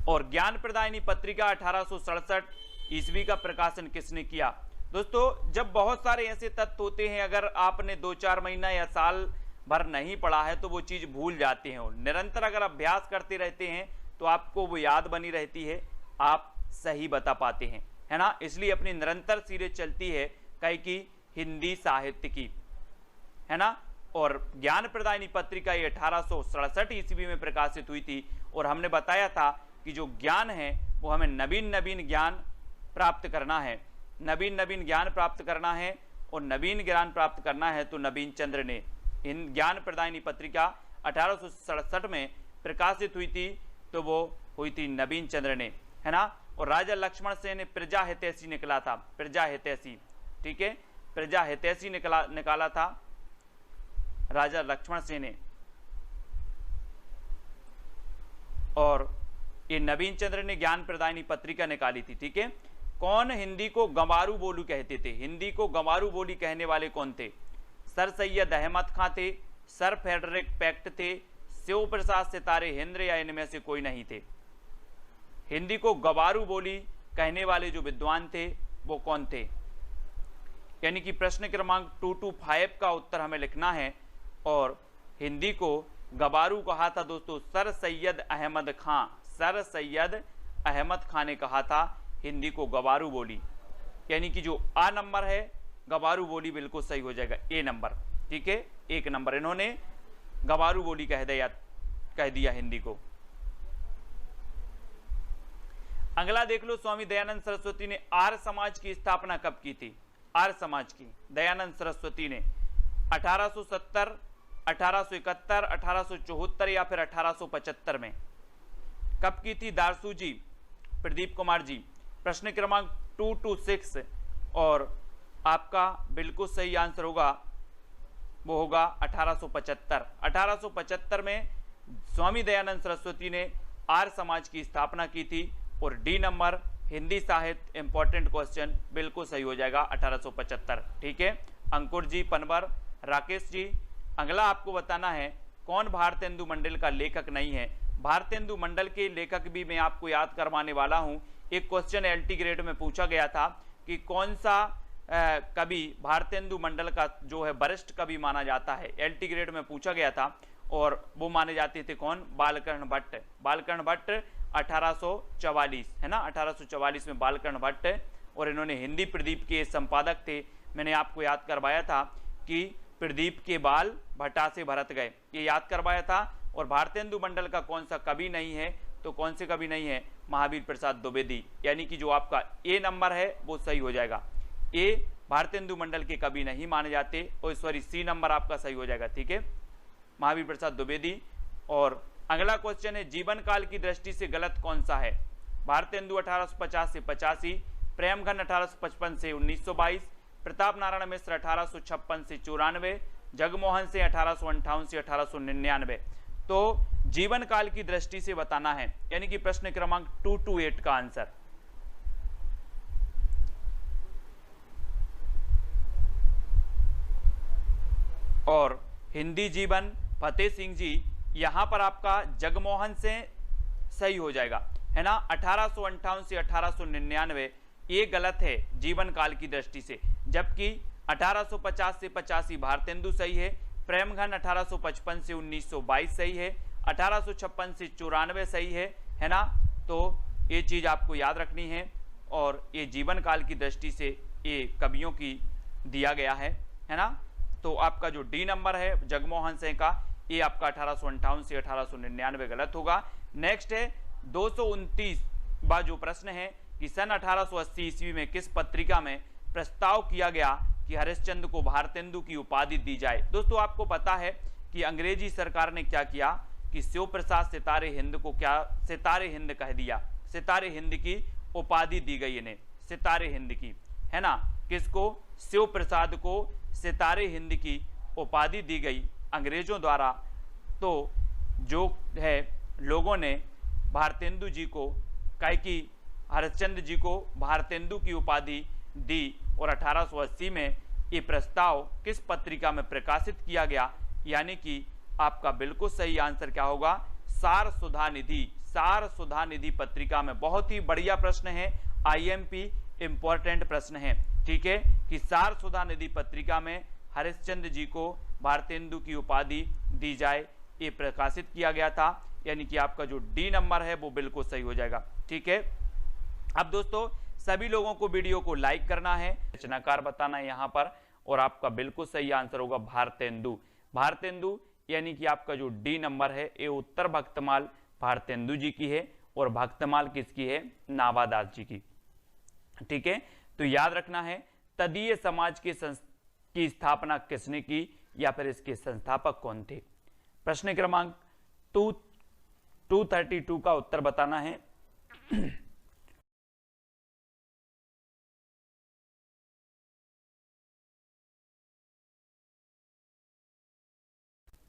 और ज्ञान प्रदायिनी पत्रिका 1867 ईस्वी का प्रकाशन किसने किया। दोस्तों जब बहुत सारे ऐसे तत्व होते हैं, अगर आपने 2-4 महीना या साल भर नहीं पढ़ा है तो वो चीज भूल जाते हैं, और निरंतर अगर अभ्यास करते रहते हैं तो आपको वो याद बनी रहती है, आप सही बता पाते हैं, है ना। इसलिए अपनी निरंतर सीरीज चलती है कई की हिंदी साहित्य की, है ना। और ज्ञान प्रदायिनी पत्रिका ये 1867 ईस्वी में प्रकाशित हुई थी। और हमने बताया था कि जो ज्ञान है वो हमें नवीन नवीन ज्ञान प्राप्त करना है, नवीन नवीन ज्ञान प्राप्त करना है, और नवीन ज्ञान प्राप्त करना है तो नवीन चंद्र ने इन ज्ञान प्रदायिनी पत्रिका 1867 में प्रकाशित हुई थी, तो वो हुई थी नवीन चंद्र ने, है ना। और राजा लक्ष्मण सेन ने प्रजा हितैषी निकला था, प्रजा हितैषी, ठीक है, प्रजा हितैषी निकाला था राजा लक्ष्मण सेन ने। और ये नवीन चंद्र ने ज्ञान प्रदायिनी पत्रिका निकाली थी, ठीक है। कौन हिंदी को गंवारू बोली कहते थे? हिंदी को गंवारू बोली कहने वाले कौन थे? सर सैयद अहमद खां थे, सर फेडरिक पैक्ट थे, शिव प्रसाद सितारे हिंद, या इनमें से कोई नहीं थे? हिंदी को गंवारू बोली कहने वाले जो विद्वान थे वो कौन थे? यानी कि प्रश्न क्रमांक 225 का उत्तर हमें लिखना है। और हिंदी को गंवारू कहा था दोस्तों सर सैयद अहमद खां, सर सैयद अहमद खां ने कहा था हिंदी को गंवारू बोली। यानी कि जो आ नंबर है गंवारू बोली बिल्कुल सही हो जाएगा, ए नंबर, ठीक है, 1 नंबर इन्होंने गंवारू बोली कह दिया हिंदी को। अगला देख लो, स्वामी दयानंद सरस्वती ने आर्य समाज की स्थापना कब की थी? आर्य समाज की दयानंद सरस्वती ने 1870, 1871, 1874 या फिर 1875 में कब की थी? दारसू जी, प्रदीप कुमार जी। प्रश्न क्रमांक 226 और आपका बिल्कुल सही आंसर होगा वो होगा 1875। 1875 में स्वामी दयानंद सरस्वती ने आर्य समाज की स्थापना की थी। और डी नंबर हिंदी साहित्य इंपॉर्टेंट क्वेश्चन बिल्कुल सही हो जाएगा 1875, ठीक है। अंकुर जी, पनवर, राकेश जी। अगला आपको बताना है कौन भारतेंदु मंडल का लेखक नहीं है। भारतेंदु मंडल के लेखक भी मैं आपको याद करवाने वाला हूं। एक क्वेश्चन एलटी ग्रेड में पूछा गया था कि कौन सा कवि भारतेंदु मंडल का जो है वरिष्ठ कवि माना जाता है, एलटी ग्रेड में पूछा गया था। और वो माने जाते थे कौन? बालकर्ण भट्ट। बालकर्ण भट्ट 1844, है ना, 1844 में बालकर्ण भट्ट। और इन्होंने हिंदी प्रदीप के संपादक थे। मैंने आपको याद करवाया था कि प्रदीप के बाल भट्टा से भरत गए, ये याद करवाया था। और भारतेंदु मंडल का कौन सा कवि नहीं है? तो कौन से कवि नहीं है? महावीर प्रसाद द्विवेदी। यानी कि जो आपका ए नंबर है वो सही हो जाएगा। ए भारतेंदु मंडल के कवि नहीं माने जाते, और सॉरी सी नंबर आपका सही हो जाएगा, ठीक है, महावीर प्रसाद द्विवेदी। और अगला क्वेश्चन है जीवन काल की दृष्टि से गलत कौन सा है? भारतेंदु 1850 से 85, प्रेमघन 1855 से 1922, प्रताप नारायण मिश्र 1856 से 94, जगमोहन से 1858 से 1899। तो जीवन काल की दृष्टि से बताना है, यानी कि प्रश्न क्रमांक 228 का आंसर। और हिंदी जीवन फतेह सिंह जी, यहां पर आपका जगमोहन से सही हो जाएगा, है ना। 1858 से 1899 ये गलत है जीवन काल की दृष्टि से, जबकि 1850 से 85 भारतेंदु सही है, प्रेमघन 1855 से 1922 सही है, 1856 से 94 सही है ना। तो ये चीज आपको याद रखनी है। और ये जीवन काल की दृष्टि से ये कवियों की दिया गया है ना। तो आपका जो डी नंबर है जगमोहन सिंह का, ये आपका 1858 से 1899 गलत होगा। नेक्स्ट है 229वां जो प्रश्न है कि सन 1880 ईस्वी में किस पत्रिका में प्रस्ताव किया गया कि हरिश्चंद्र को भारतेंदु की उपाधि दी जाए? दोस्तों आपको पता है कि अंग्रेजी सरकार ने क्या किया कि शिव प्रसाद सितारे हिंद को क्या सितारे हिंद कह दिया, सितारे हिंद की उपाधि दी गई इन्हें, सितारे हिंद की, है ना। किसको? शिव प्रसाद को सितारे हिंद की उपाधि दी गई अंग्रेजों द्वारा। तो जो है लोगों ने भारतेंदु जी को, काहे कि हरिश्चंद्र जी को भारतेंदु की उपाधि दी। और 1880 में ये प्रस्ताव किस पत्रिका में प्रकाशित किया गया? यानी कि आपका बिल्कुल सही आंसर क्या होगा? सार सुधा निधि, सार सुधा निधि पत्रिका में। बहुत ही बढ़िया प्रश्न है, आईएमपी इंपॉर्टेंट प्रश्न है, ठीक है, कि सार सुधा निधि पत्रिका में हरिश्चंद्र जी को भारतेंदु की उपाधि दी जाए, ये प्रकाशित किया गया था। यानी कि आपका जो डी नंबर है वो बिल्कुल सही हो जाएगा, ठीक है। अब दोस्तों सभी लोगों को वीडियो को लाइक करना है, रचनाकार बताना है यहाँ पर, और आपका बिल्कुल सही आंसर होगा भारतेंदु। भारतेंदु यानी कि आपका जो डी नंबर है ये उत्तर भक्तमाल भारतेंदु जी की है और भक्तमाल किसकी है, नाभादास जी की। ठीक है, तो याद रखना है तदीय समाज की स्थापना किसने की या फिर इसके संस्थापक कौन थे। प्रश्न क्रमांक 232 का उत्तर बताना है।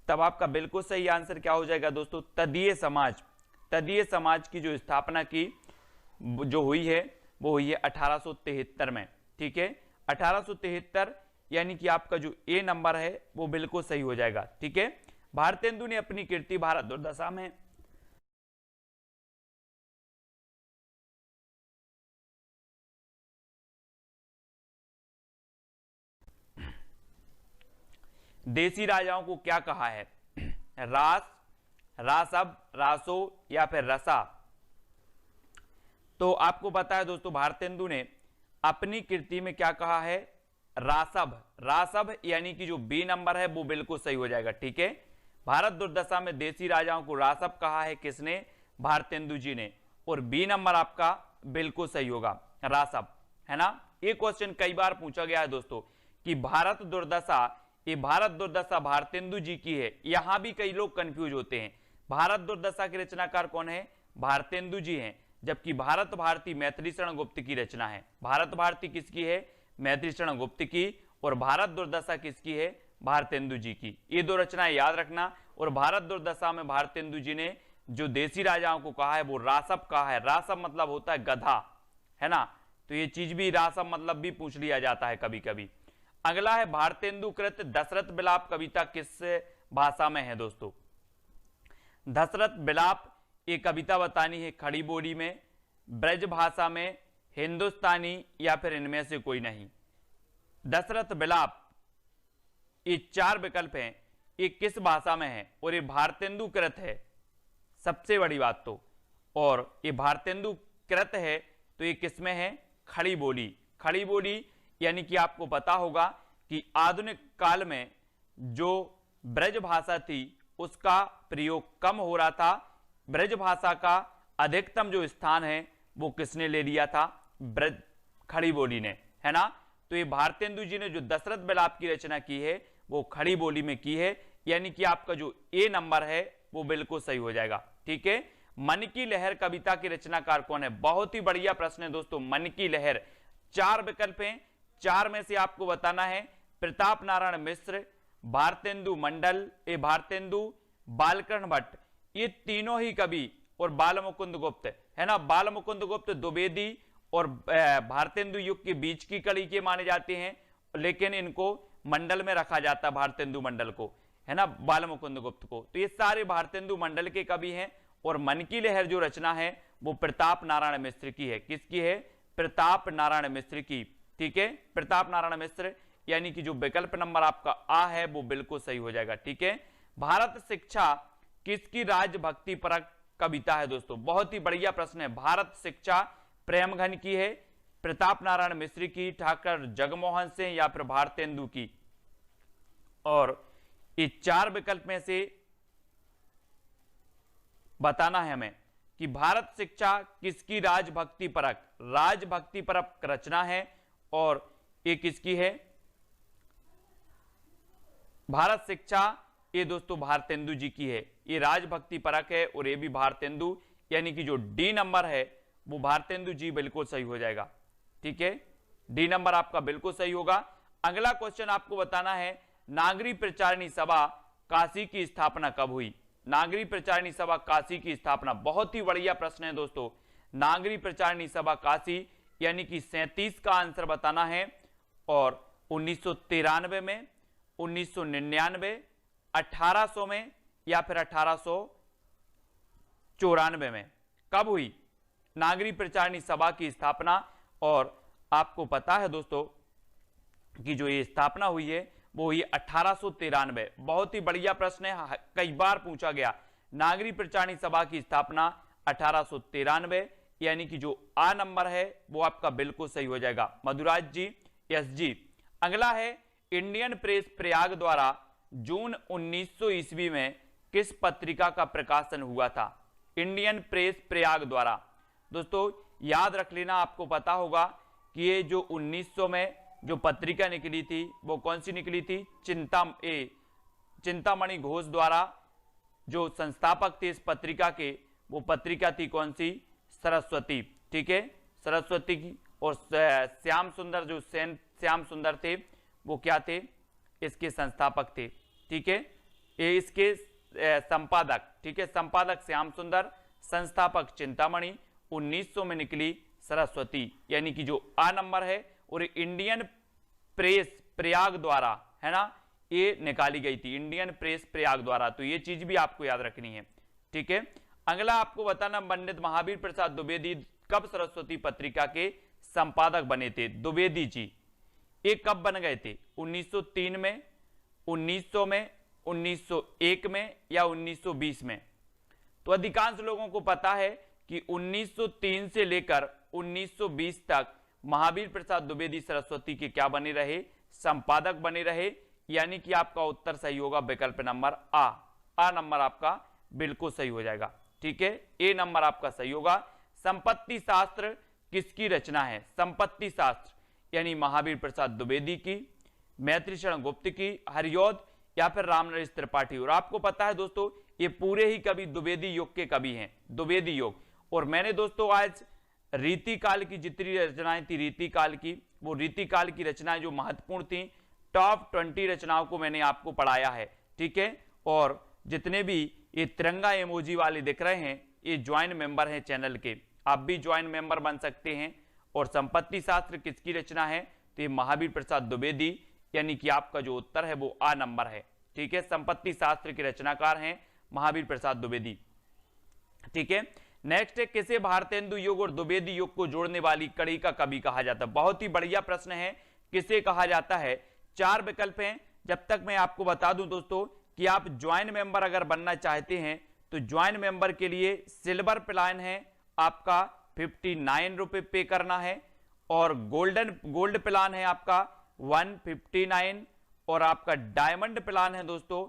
तब आपका बिल्कुल सही आंसर क्या हो जाएगा दोस्तों, तदीय समाज। तदीय समाज की जो स्थापना की जो हुई है वो हुई है 1873 में। ठीक है, 1873 यानी कि आपका जो ए नंबर है वो बिल्कुल सही हो जाएगा। ठीक है, भारतेंदु ने अपनी कीर्ति भारत दुर्दशा में देसी राजाओं को क्या कहा है, रास, रासब, रासो या फिर रसा। तो आपको पता है दोस्तों भारतेंदु ने अपनी कीर्ति में क्या कहा है, रासब। रासब यानी कि जो बी नंबर है वो बिल्कुल सही हो जाएगा। ठीक है, भारत दुर्दशा में देसी राजाओं को रासब कहा है किसने, भारतेंदु जी ने, और बी नंबर आपका बिल्कुल सही होगा, रासब, है ना। ये क्वेश्चन कई बार पूछा गया है दोस्तों कि भारत दुर्दशा, ये भारत दुर्दशा भारतेंदु जी की है। यहां भी कई लोग कंफ्यूज होते हैं, भारत दुर्दशा के रचनाकार कौन है, भारतेंदु जी हैं, जबकि भारत भारती मैथिली शरण गुप्त की रचना है। भारत भारती किसकी है, मैथिली शरण गुप्त की, और भारत दुर्दशा किसकी है, भारतेंदु जी की। ये दो रचनाएं याद रखना। और भारत दुर्दशा में भारतेंदु जी ने जो देसी राजाओं को कहा है वो रासब कहा है। रासब मतलब होता है गधा, है ना, तो ये चीज भी रासब मतलब भी पूछ लिया जाता है कभी कभी। अगला है भारतेंदु कृत दशरथ बिलाप कविता किस भाषा में है दोस्तों। दशरथ बिलाप ये कविता बतानी है खड़ी बोली में, ब्रज भाषा में, हिंदुस्तानी या फिर इनमें से कोई नहीं। दशरथ बिलाप ये चार विकल्प हैं, ये किस भाषा में है, और ये भारतेंदु कृत है, सबसे बड़ी बात तो। और ये भारतेंदु कृत है तो ये किसमें है, खड़ी बोली। खड़ी बोली यानी कि आपको पता होगा कि आधुनिक काल में जो ब्रज भाषा थी उसका प्रयोग कम हो रहा था। ब्रज भाषा का अधिकतम जो स्थान है वो किसने ले लिया था, ब्रज खड़ी बोली ने, है ना। तो ये भारतेंदु जी ने जो दशरथ बिलाप की रचना की है वो खड़ी बोली में की है, यानी कि आपका जो ए नंबर है वो बिल्कुल सही हो जाएगा। ठीक है, मन की लहर कविता के रचनाकार कौन है, बहुत ही बढ़िया प्रश्न है दोस्तों। मन की लहर, चार विकल्प हैं, चार में से आपको बताना है प्रताप नारायण मिश्र, भारतेंदु मंडल, ए भारतेंदु, बालकृष्ण भट्ट, ये तीनों ही कवि, और बालमुकुंद गुप्त, है ना। बालमुकुंद गुप्त द्विवेदी और भारतेंदु युग के बीच की कड़ी के माने जाते हैं, लेकिन इनको मंडल में रखा जाता है, भारतेंदु मंडल को, है ना, बालमुकुंद गुप्त को। तो ये सारे भारतेंदु मंडल के कवि हैं। और मन की लहर जो रचना है वो प्रताप नारायण मिश्र की है। किसकी है, प्रताप नारायण मिश्र की। ठीक है, प्रताप नारायण मिश्र, यानी कि जो विकल्प नंबर आपका आ है वो बिल्कुल सही हो जाएगा। ठीक है, भारत शिक्षा किसकी राजभक्ति परक कविता है दोस्तों, बहुत ही बढ़िया प्रश्न है। भारत शिक्षा प्रेमघन की है, प्रताप नारायण मिश्र की, ठाकुर जगमोहन सिंह या फिर भारतेंदु की। और ये चार विकल्प में से बताना है हमें कि भारत शिक्षा किसकी राजभक्ति परक रचना है, और ये किसकी है, भारत शिक्षा ये दोस्तों भारतेंदु जी की है, ये राजभक्ति परक है, और ये भी भारतेंदु, यानी कि जो डी नंबर है वो भारतेंदु जी बिल्कुल सही हो जाएगा। ठीक है, डी नंबर आपका बिल्कुल सही होगा। अगला क्वेश्चन आपको बताना है नागरी प्रचारिणी सभा काशी की स्थापना कब हुई। नागरी प्रचारिणी सभा काशी की स्थापना, बहुत ही बढ़िया प्रश्न है दोस्तों। नागरी प्रचारिणी सभा काशी यानी कि 37 का आंसर बताना है, और 1993 में, 1999, 1800 में या फिर 1894 में कब हुई नागरी प्रचारिणी सभा की स्थापना। और आपको पता है दोस्तों कि जो ये स्थापना हुई है वो हुई 1893। बहुत ही बढ़िया प्रश्न है, कई बार पूछा गया। नागरी प्रचारिणी सभा की स्थापना 1893, यानी कि जो आ नंबर है वो आपका बिल्कुल सही हो जाएगा, मधुराज जी, यस जी। अगला है इंडियन प्रेस प्रयाग द्वारा जून 1900 ईस्वी में किस पत्रिका का प्रकाशन हुआ था? इंडियन प्रेस प्रयाग द्वारा। दोस्तों याद रख लेना, आपको पता होगा कि ये जो 1900 में जो पत्रिका निकली थी वो कौन सी निकली थी? चिंतामणि घोष द्वारा जो संस्थापक थे इस पत्रिका के, वो पत्रिका थी कौन सी? सरस्वती। ठीक है, सरस्वती की। और श्याम सुंदर, जो श्याम सुंदर थे वो क्या थे? इसके संस्थापक थे। ठीक है, ये इसके संपादक। ठीक है, संपादक श्याम सुंदर, संस्थापक चिंतामणि, 1900 में निकली सरस्वती, यानी कि जो आ नंबर है। और इंडियन प्रेस प्रयाग द्वारा, है ना, ये निकाली गई थी इंडियन प्रेस प्रयाग द्वारा। तो ये चीज भी आपको याद रखनी है। ठीक है, अगला आपको बताना, पंडित महावीर प्रसाद द्विवेदी कब सरस्वती पत्रिका के संपादक बने थे? द्विवेदी जी ये कब बन गए थे? 1903 में, 1900 में, 1901 में या 1920 में? तो अधिकांश लोगों को पता है कि 1903 से लेकर 1920 तक महावीर प्रसाद द्विवेदी सरस्वती के क्या बने रहे? संपादक बने रहे। यानी कि आपका उत्तर सही होगा विकल्प नंबर आ। आ नंबर आपका बिल्कुल सही हो जाएगा। ठीक है, ए नंबर आपका सही होगा। संपत्ति शास्त्र किसकी रचना है? संपत्ति शास्त्र यानी महावीर प्रसाद द्विवेदी की, मैत्रीशरण गुप्त की, हरिऔध या फिर रामनरेश त्रिपाठी। और आपको पता है दोस्तों ये पूरे ही कवि द्विवेदी युग के कवि हैं, द्विवेदी युग। और मैंने दोस्तों आज रीतिकाल की जितनी रचनाएं थी, रीतिकाल की, वो रीतिकाल की रचनाएं जो महत्वपूर्ण थी, टॉप 20 रचनाओं को मैंने आपको पढ़ाया है। ठीक है, और जितने भी ये तिरंगा इमोजी वाले दिख रहे हैं ये ज्वाइन मेंबर हैं चैनल के, आप भी ज्वाइन मेंबर बन सकते हैं। और संपत्ति शास्त्र किसकी रचना है? तो ये महावीर प्रसाद द्विवेदी, यानी कि आपका जो उत्तर है वो आ नंबर है। ठीक है, संपत्ति शास्त्र के रचनाकार हैं महावीर प्रसाद द्विवेदी। ठीक है, नेक्स्ट है, किसे भारतेंदु युग और द्विवेदी युग को जोड़ने वाली कड़ी का कवि कहा जाता है? बहुत ही बढ़िया प्रश्न है, किसे कहा जाता है? 4 विकल्प हैं। जब तक मैं आपको बता दूं दोस्तों कि आप ज्वाइन मेंबर अगर बनना चाहते हैं तो ज्वाइन मेंबर के लिए सिल्वर प्लान है आपका 59 रुपए पे करना है, और गोल्ड प्लान है आपका 159, और आपका डायमंड प्लान है दोस्तों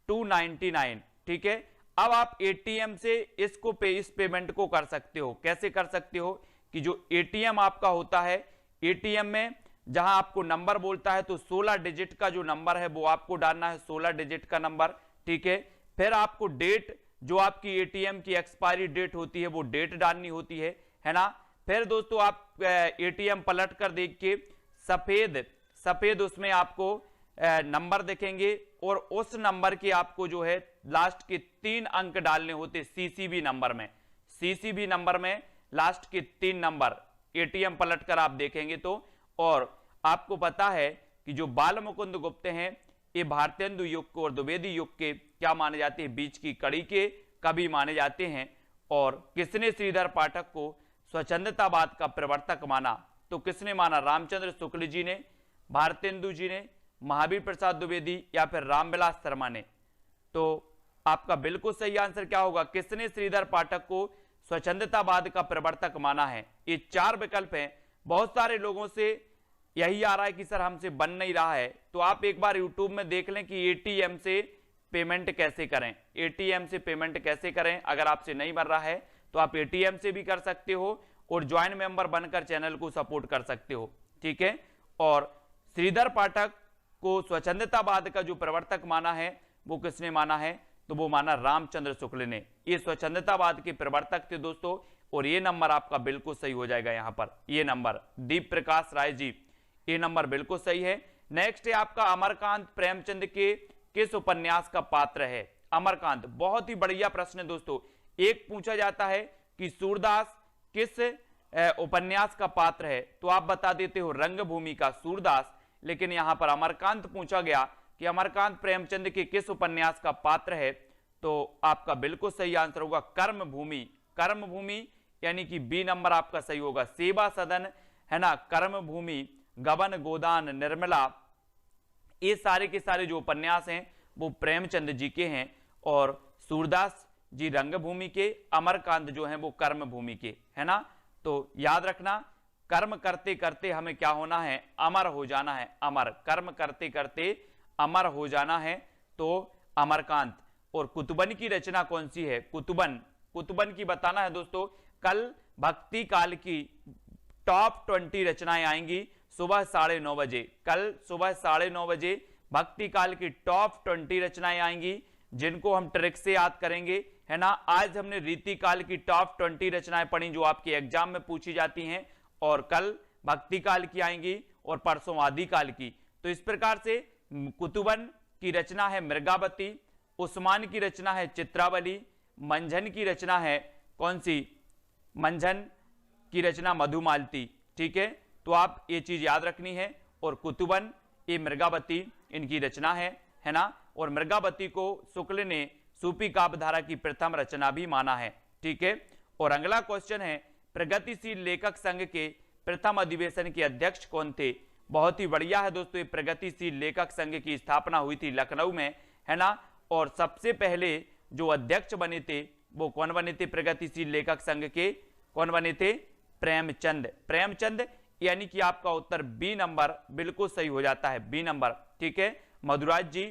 299। ठीक है, अब आप एटीएम से इस पेमेंट को कर सकते हो। कैसे कर सकते हो? कि जो एटीएम आपका होता है, एटीएम में जहां आपको नंबर बोलता है तो 16 डिजिट का जो नंबर है वो आपको डालना है, 16 डिजिट का नंबर। ठीक है, फिर आपको डेट, जो आपकी एटीएम की एक्सपायरी डेट होती है वो डेट डालनी होती है ना। फिर दोस्तों आप एटीएम पलट कर देख के सफेद उसमें आपको नंबर दिखेंगे, और उस नंबर के आपको जो है लास्ट के 3 अंक डालने होते सीसीबी नंबर में। सीसीबी नंबर में लास्ट के 3 नंबर एटीएम पलट कर आप देखेंगे तो। और आपको पता है कि जो बाल मुकुंद गुप्त हैं ये भारतेंदु युग को और द्विवेदी युग के क्या माने जाते हैं? बीच की कड़ी के कवि माने जाते हैं। और किसने श्रीधर पाठक को स्वच्छंदतावाद का प्रवर्तक माना? तो किसने माना? रामचंद्र शुक्ल जी ने, भारतेंदु जी ने, महावीर प्रसाद द्विवेदी या फिर रामविलास शर्मा ने? तो आपका बिल्कुल सही आंसर क्या होगा? किसने श्रीधर पाठक को स्वच्छंदतावाद का प्रवर्तक माना है? ये 4 विकल्प हैं। बहुत सारे लोगों से यही आ रहा है कि सर हमसे बन नहीं रहा है, तो आप एक बार YouTube में देख लें कि एटीएम से पेमेंट कैसे करें। एटीएम से पेमेंट कैसे करें? अगर आपसे नहीं बन रहा है तो आप एटीएम से भी कर सकते हो और ज्वाइन मेंबर बनकर चैनल को सपोर्ट कर सकते हो। ठीक है, और श्रीधर पाठक को स्वच्छंदतावाद का जो प्रवर्तक माना है वो किसने माना है? तो वो माना रामचंद्र शुक्ल ने। ये स्वच्छंदतावाद के प्रवर्तक थे दोस्तों। और ये नंबर आपका बिल्कुल सही हो जाएगा यहां पर, ये नंबर दीप प्रकाश राय जी, ये नंबर बिल्कुल सही है। नेक्स्ट है आपका, अमरकांत प्रेमचंद के किस उपन्यास का पात्र है? अमरकांत, बहुत ही बढ़िया प्रश्न है दोस्तों। एक पूछा जाता है कि सूरदास किस उपन्यास का पात्र है, तो आप बता देते हो रंगभूमि का सूरदास। लेकिन यहां पर अमरकांत पूछा गया कि अमरकांत प्रेमचंद के किस उपन्यास का पात्र है, तो आपका बिल्कुल सही आंसर होगा कर्मभूमि। कर्मभूमि यानी कि बी नंबर आपका सही होगा। सेवा सदन, है ना, कर्मभूमि, गबन गोदान, निर्मला, ये सारे के सारे जो उपन्यास हैं वो प्रेमचंद जी के हैं। और सूरदास जी रंगभूमि के, अमरकांत जो हैं वो कर्मभूमि के, है ना। तो याद रखना कर्म करते करते हमें क्या होना है, अमर हो जाना है, अमर, कर्म करते करते अमर हो जाना है, तो अमरकांत। और कुतुबन की रचना कौन सी है, कुतुबन, कुतुबन की बताना है दोस्तों। कल भक्ति काल की टॉप 20 रचनाएं आएंगी सुबह 9:30 बजे, कल सुबह 9:30 बजे भक्ति काल की टॉप 20 रचनाएं आएंगी, जिनको हम ट्रिक से याद करेंगे, है ना। आज हमने रीति काल की टॉप 20 रचनाएं पढ़ी जो आपके एग्जाम में पूछी जाती हैं, और कल भक्ति काल की आएंगी और परसों आदि काल की। तो इस प्रकार से कुतुबन की रचना है मृगावती, उस्मान की रचना है चित्रावली, मंझन की रचना है कौन सी, मंझन की रचना मधुमालती। ठीक है, तो आप ये चीज याद रखनी है। और कुतुबन, ये मृगावती इनकी रचना है ना। और मृगावती को शुक्ल ने सूफी काव्यधारा की प्रथम रचना भी माना है। ठीक है, और अगला क्वेश्चन है, प्रगतिशील लेखक संघ के प्रथम अधिवेशन के अध्यक्ष कौन थे। बहुत ही बढ़िया है दोस्तों, ये प्रगतिशील लेखक संघ की स्थापना हुई थी लखनऊ में, है ना। और सबसे पहले जो अध्यक्ष बने थे वो कौन बने थे, प्रगतिशील लेखक संघ के कौन बने थे, प्रेमचंद, प्रेमचंद, यानी कि आपका उत्तर बी नंबर बिल्कुल सही हो जाता है, बी नंबर। ठीक है, मधुराज जी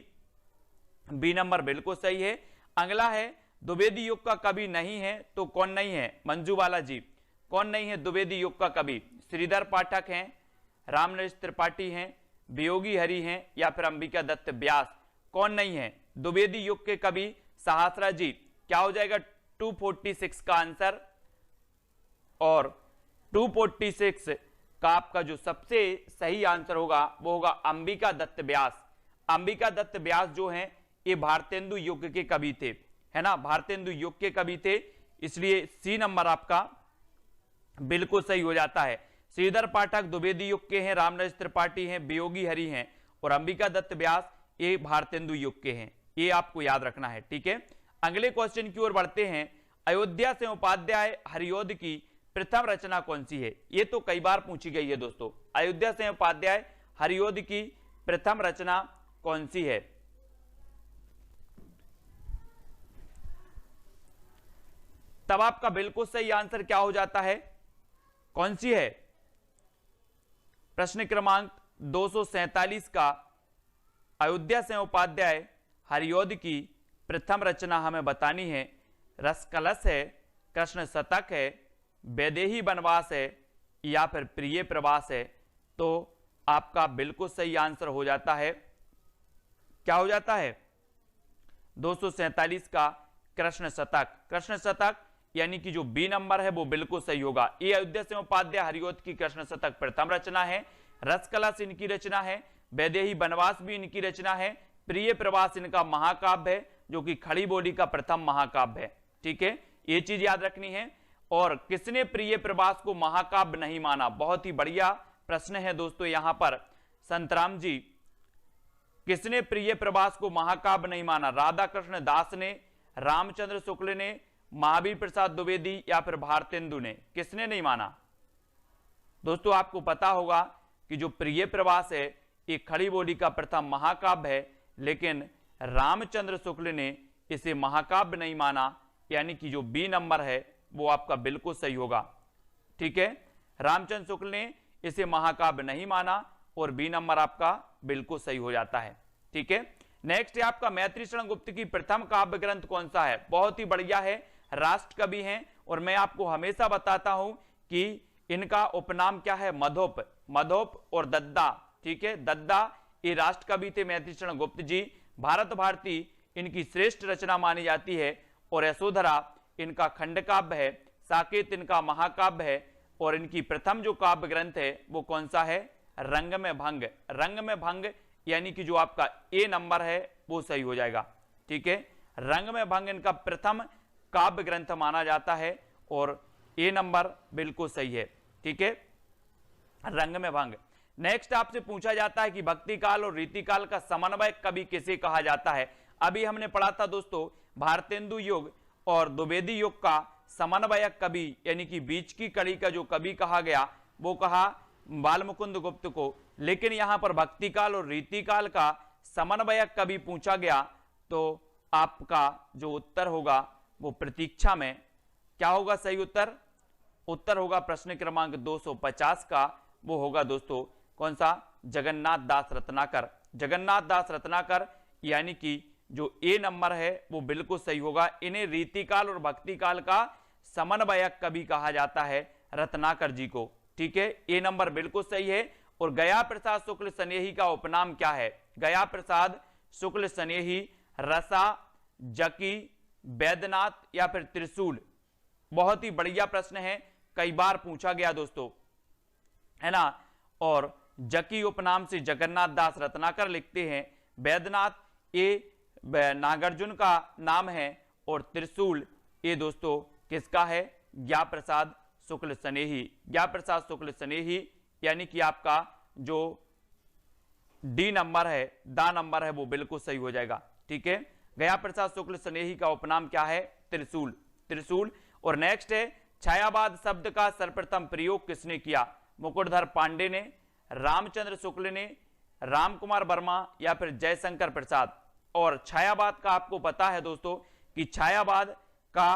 बी नंबर बिल्कुल सही है। अगला है, द्विवेदी युग का कवि नहीं है तो कौन नहीं है, मंजूबाला जी, कौन नहीं है द्विवेदी युग का कवि, श्रीधर पाठक हैं, रामनरेश त्रिपाठी हैं, वियोगी हरि हैं, या फिर अंबिका दत्त व्यास, कौन नहीं है द्विवेदी युग के कवि। सहस्रा जी, क्या हो जाएगा 246 का आंसर, और 246 का आपका जो सबसे सही आंसर होगा वो होगा अंबिका दत्त व्यास। अंबिका दत्त व्यास जो हैं ये भारतेंदु युग के कवि थे, है ना, भारतेंदु युग के कवि थे, इसलिए सी नंबर आपका बिल्कुल सही हो जाता है। श्रीधर पाठक द्विवेदी युग के हैं, रामनरेश त्रिपाठी हैं, वियोगी हरि हैं, और अंबिका दत्त व्यास ये भारतेंदु युग के हैं, ये आपको याद रखना है। ठीक है, अगले क्वेश्चन की ओर बढ़ते हैं। अयोध्या से उपाध्याय हरियोध की प्रथम रचना कौन सी है, ये तो कई बार पूछी गई है दोस्तों। अयोध्या से उपाध्याय हरियोध की प्रथम रचना कौन सी है, तब आपका बिल्कुल सही आंसर क्या हो जाता है, कौन सी है। प्रश्न क्रमांक 247 का अयोध्या से उपाध्याय हरियोध की प्रथम रचना हमें बतानी है। रसकलश है, कृष्ण शतक है, वैदेही वनवास है, या फिर प्रिय प्रवास है। तो आपका बिल्कुल सही आंसर हो जाता है, क्या हो जाता है 247 का कृष्ण शतक, कृष्ण शतक, यानी कि जो बी नंबर है वो बिल्कुल सही होगा। ये अयोध्या से उपाध्याय हरियोध की कृष्ण शतक प्रथम रचना है, रसकलश इनकी रचना है, वैदेही वनवास भी इनकी रचना है, प्रिय प्रवास इनका महाकाव्य है जो कि खड़ी बोली का प्रथम महाकाव्य है। ठीक है, ये चीज याद रखनी है। और किसने प्रिय प्रवास को महाकाव्य नहीं माना, बहुत ही बढ़िया प्रश्न है दोस्तों यहां पर संतराम जी, किसने प्रिय प्रवास को महाकाव्य नहीं माना, राधा कृष्ण दास ने, रामचंद्र शुक्ल ने, महावीर प्रसाद द्विवेदी, या फिर भारतेंदु ने, किसने नहीं माना। दोस्तों आपको पता होगा कि जो प्रिय प्रवास है ये खड़ी बोली का प्रथम महाकाव्य है, लेकिन रामचंद्र शुक्ल ने इसे महाकाव्य नहीं माना, यानी कि जो बी नंबर है वो आपका बिल्कुल सही होगा। ठीक है, रामचंद्र शुक्ल ने इसे महाकाव्य नहीं माना और बी नंबर आपका बिल्कुल सही हो जाता है। ठीक है, नेक्स्ट है आपका मैत्री शरण गुप्त की प्रथम काव्य ग्रंथ कौन सा है, बहुत ही बढ़िया है, राष्ट्र कवि हैं, और मैं आपको हमेशा बताता हूं कि इनका उपनाम क्या है, मधोप, मधोप और दद्दा। ठीक है, दद्दा ये राष्ट्र कवि थे मैत्री शरण गुप्त जी, भारत भारती इनकी श्रेष्ठ रचना मानी जाती है, और यशोधरा इनका खंड काव्य है, साकेत इनका महाकाव्य है, और इनकी प्रथम जो काव्य ग्रंथ है वो कौन सा है, रंग में भंग, रंग में भंग, यानी कि जो आपका ए नंबर है वो सही हो जाएगा। ठीक है, रंग में भंग इनका प्रथम काव्य ग्रंथ माना जाता है, और ए नंबर बिल्कुल सही है। ठीक है, रंग में भंग। नेक्स्ट आपसे पूछा जाता है कि भक्ति काल और रीति काल का समन्वय कवि किसे कहा जाता है। अभी हमने पढ़ा था दोस्तों भारतेंदु युग और द्विवेदी युग का समन्वयक कवि, यानी कि बीच की कड़ी का जो कवि कहा गया वो कहा बालमुकुंद गुप्त को, लेकिन यहां पर भक्ति काल और रीति काल का समन्वयक कवि पूछा गया, तो आपका जो उत्तर होगा वो प्रतीक्षा में, क्या होगा सही उत्तर, उत्तर होगा प्रश्न क्रमांक 250 का, वो होगा दोस्तों कौन सा, जगन्नाथ दास रत्नाकर। जगन्नाथ दास रत्नाकर यानी कि जो ए नंबर है वो बिल्कुल सही होगा। इन्हें रीतिकाल और भक्तिकाल का समन्वयक कवि कहा जाता है, रत्नाकर जी को। ठीक है, ए नंबर बिल्कुल सही है। और गया प्रसाद शुक्ल स्नेही का उपनाम क्या है? गया प्रसाद शुक्ल स्नेही, रसा, जकी, वैद्यनाथ या फिर त्रिशूल? बहुत ही बढ़िया प्रश्न है, कई बार पूछा गया दोस्तों, है ना। और जकी उपनाम से जगन्नाथ दास रत्नाकर लिखते हैं। वैद्यनाथ ये नागार्जुन का नाम है और त्रिशूल ये दोस्तों किसका है? ज्ञा प्रसाद शुक्ल स्नेही। ज्ञा प्रसाद शुक्ल स्नेही यानी कि आपका जो डी नंबर है, दा नंबर है, वो बिल्कुल सही हो जाएगा। ठीक है, गया प्रसाद शुक्ल स्नेही का उपनाम क्या है? त्रिशूल। त्रिशूल। और नेक्स्ट है, छायावाद शब्द का सर्वप्रथम प्रयोग किसने किया? मुकुटधर पांडे ने, रामचंद्र शुक्ल ने, रामकुमार वर्मा या फिर जयशंकर प्रसाद? और छायावाद का आपको पता है दोस्तों कि छायावाद का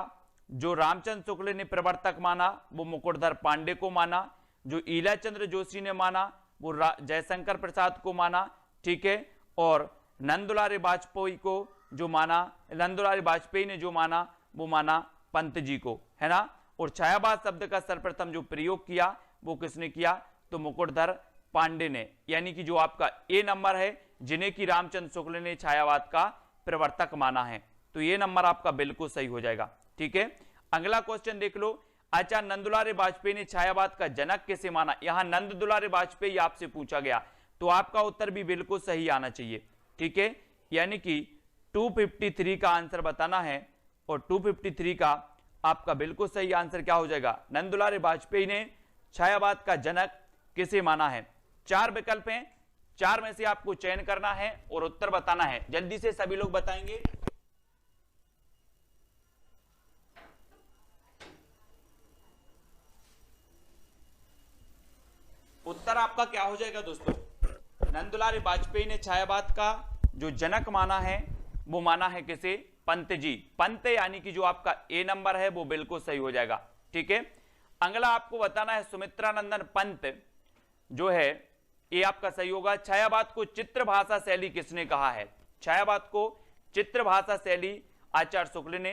जो रामचंद्र शुक्ल ने प्रवर्तक माना वो मुकुटधर पांडे को माना, जो ईलाचंद्र जोशी ने माना वो जयशंकर प्रसाद को माना। ठीक है, और नंदुलारे वाजपेयी को जो माना, नंदुलारे वाजपेयी ने जो माना वो माना पंत जी को, है ना। और छायावाद शब्द का सर्वप्रथम जो प्रयोग किया वो किसने किया? तो मुकुटधर पांडे ने, यानी कि जो आपका ए नंबर है, जिन्हें कि रामचंद्र शुक्ल ने छायावाद का प्रवर्तक माना है। तो ये नंबर आपका बिल्कुल सही हो जाएगा। ठीक है, अगला क्वेश्चन देख लो। आचार्य नंदुलारे वाजपेयी ने छायावाद का जनक किसे माना? यहां नंद दुलारे वाजपेयी आपसे पूछा गया, तो आपका उत्तर भी बिल्कुल सही आना चाहिए। ठीक है, यानी कि 253 का आंसर बताना है और 253 का आपका बिल्कुल सही आंसर क्या हो जाएगा? नंदुलारे वाजपेयी ने छायावाद का जनक किसे माना है? 4 विकल्प हैं, 4 में से आपको चयन करना है और उत्तर बताना है। जल्दी से सभी लोग बताएंगे। उत्तर आपका क्या हो जाएगा दोस्तों? नंदुलारे वाजपेयी ने छायावाद का जो जनक माना है वो माना है किसे? पंत जी। पंत यानी कि जो आपका ए नंबर है वो बिल्कुल सही हो जाएगा। ठीक है, अगला आपको बताना है सुमित्रानंदन पंत जो है ये आपका सही होगा। छायावाद को चित्र भाषा शैली किसने कहा है? छायावाद को चित्र भाषा शैली आचार्य शुक्ल ने,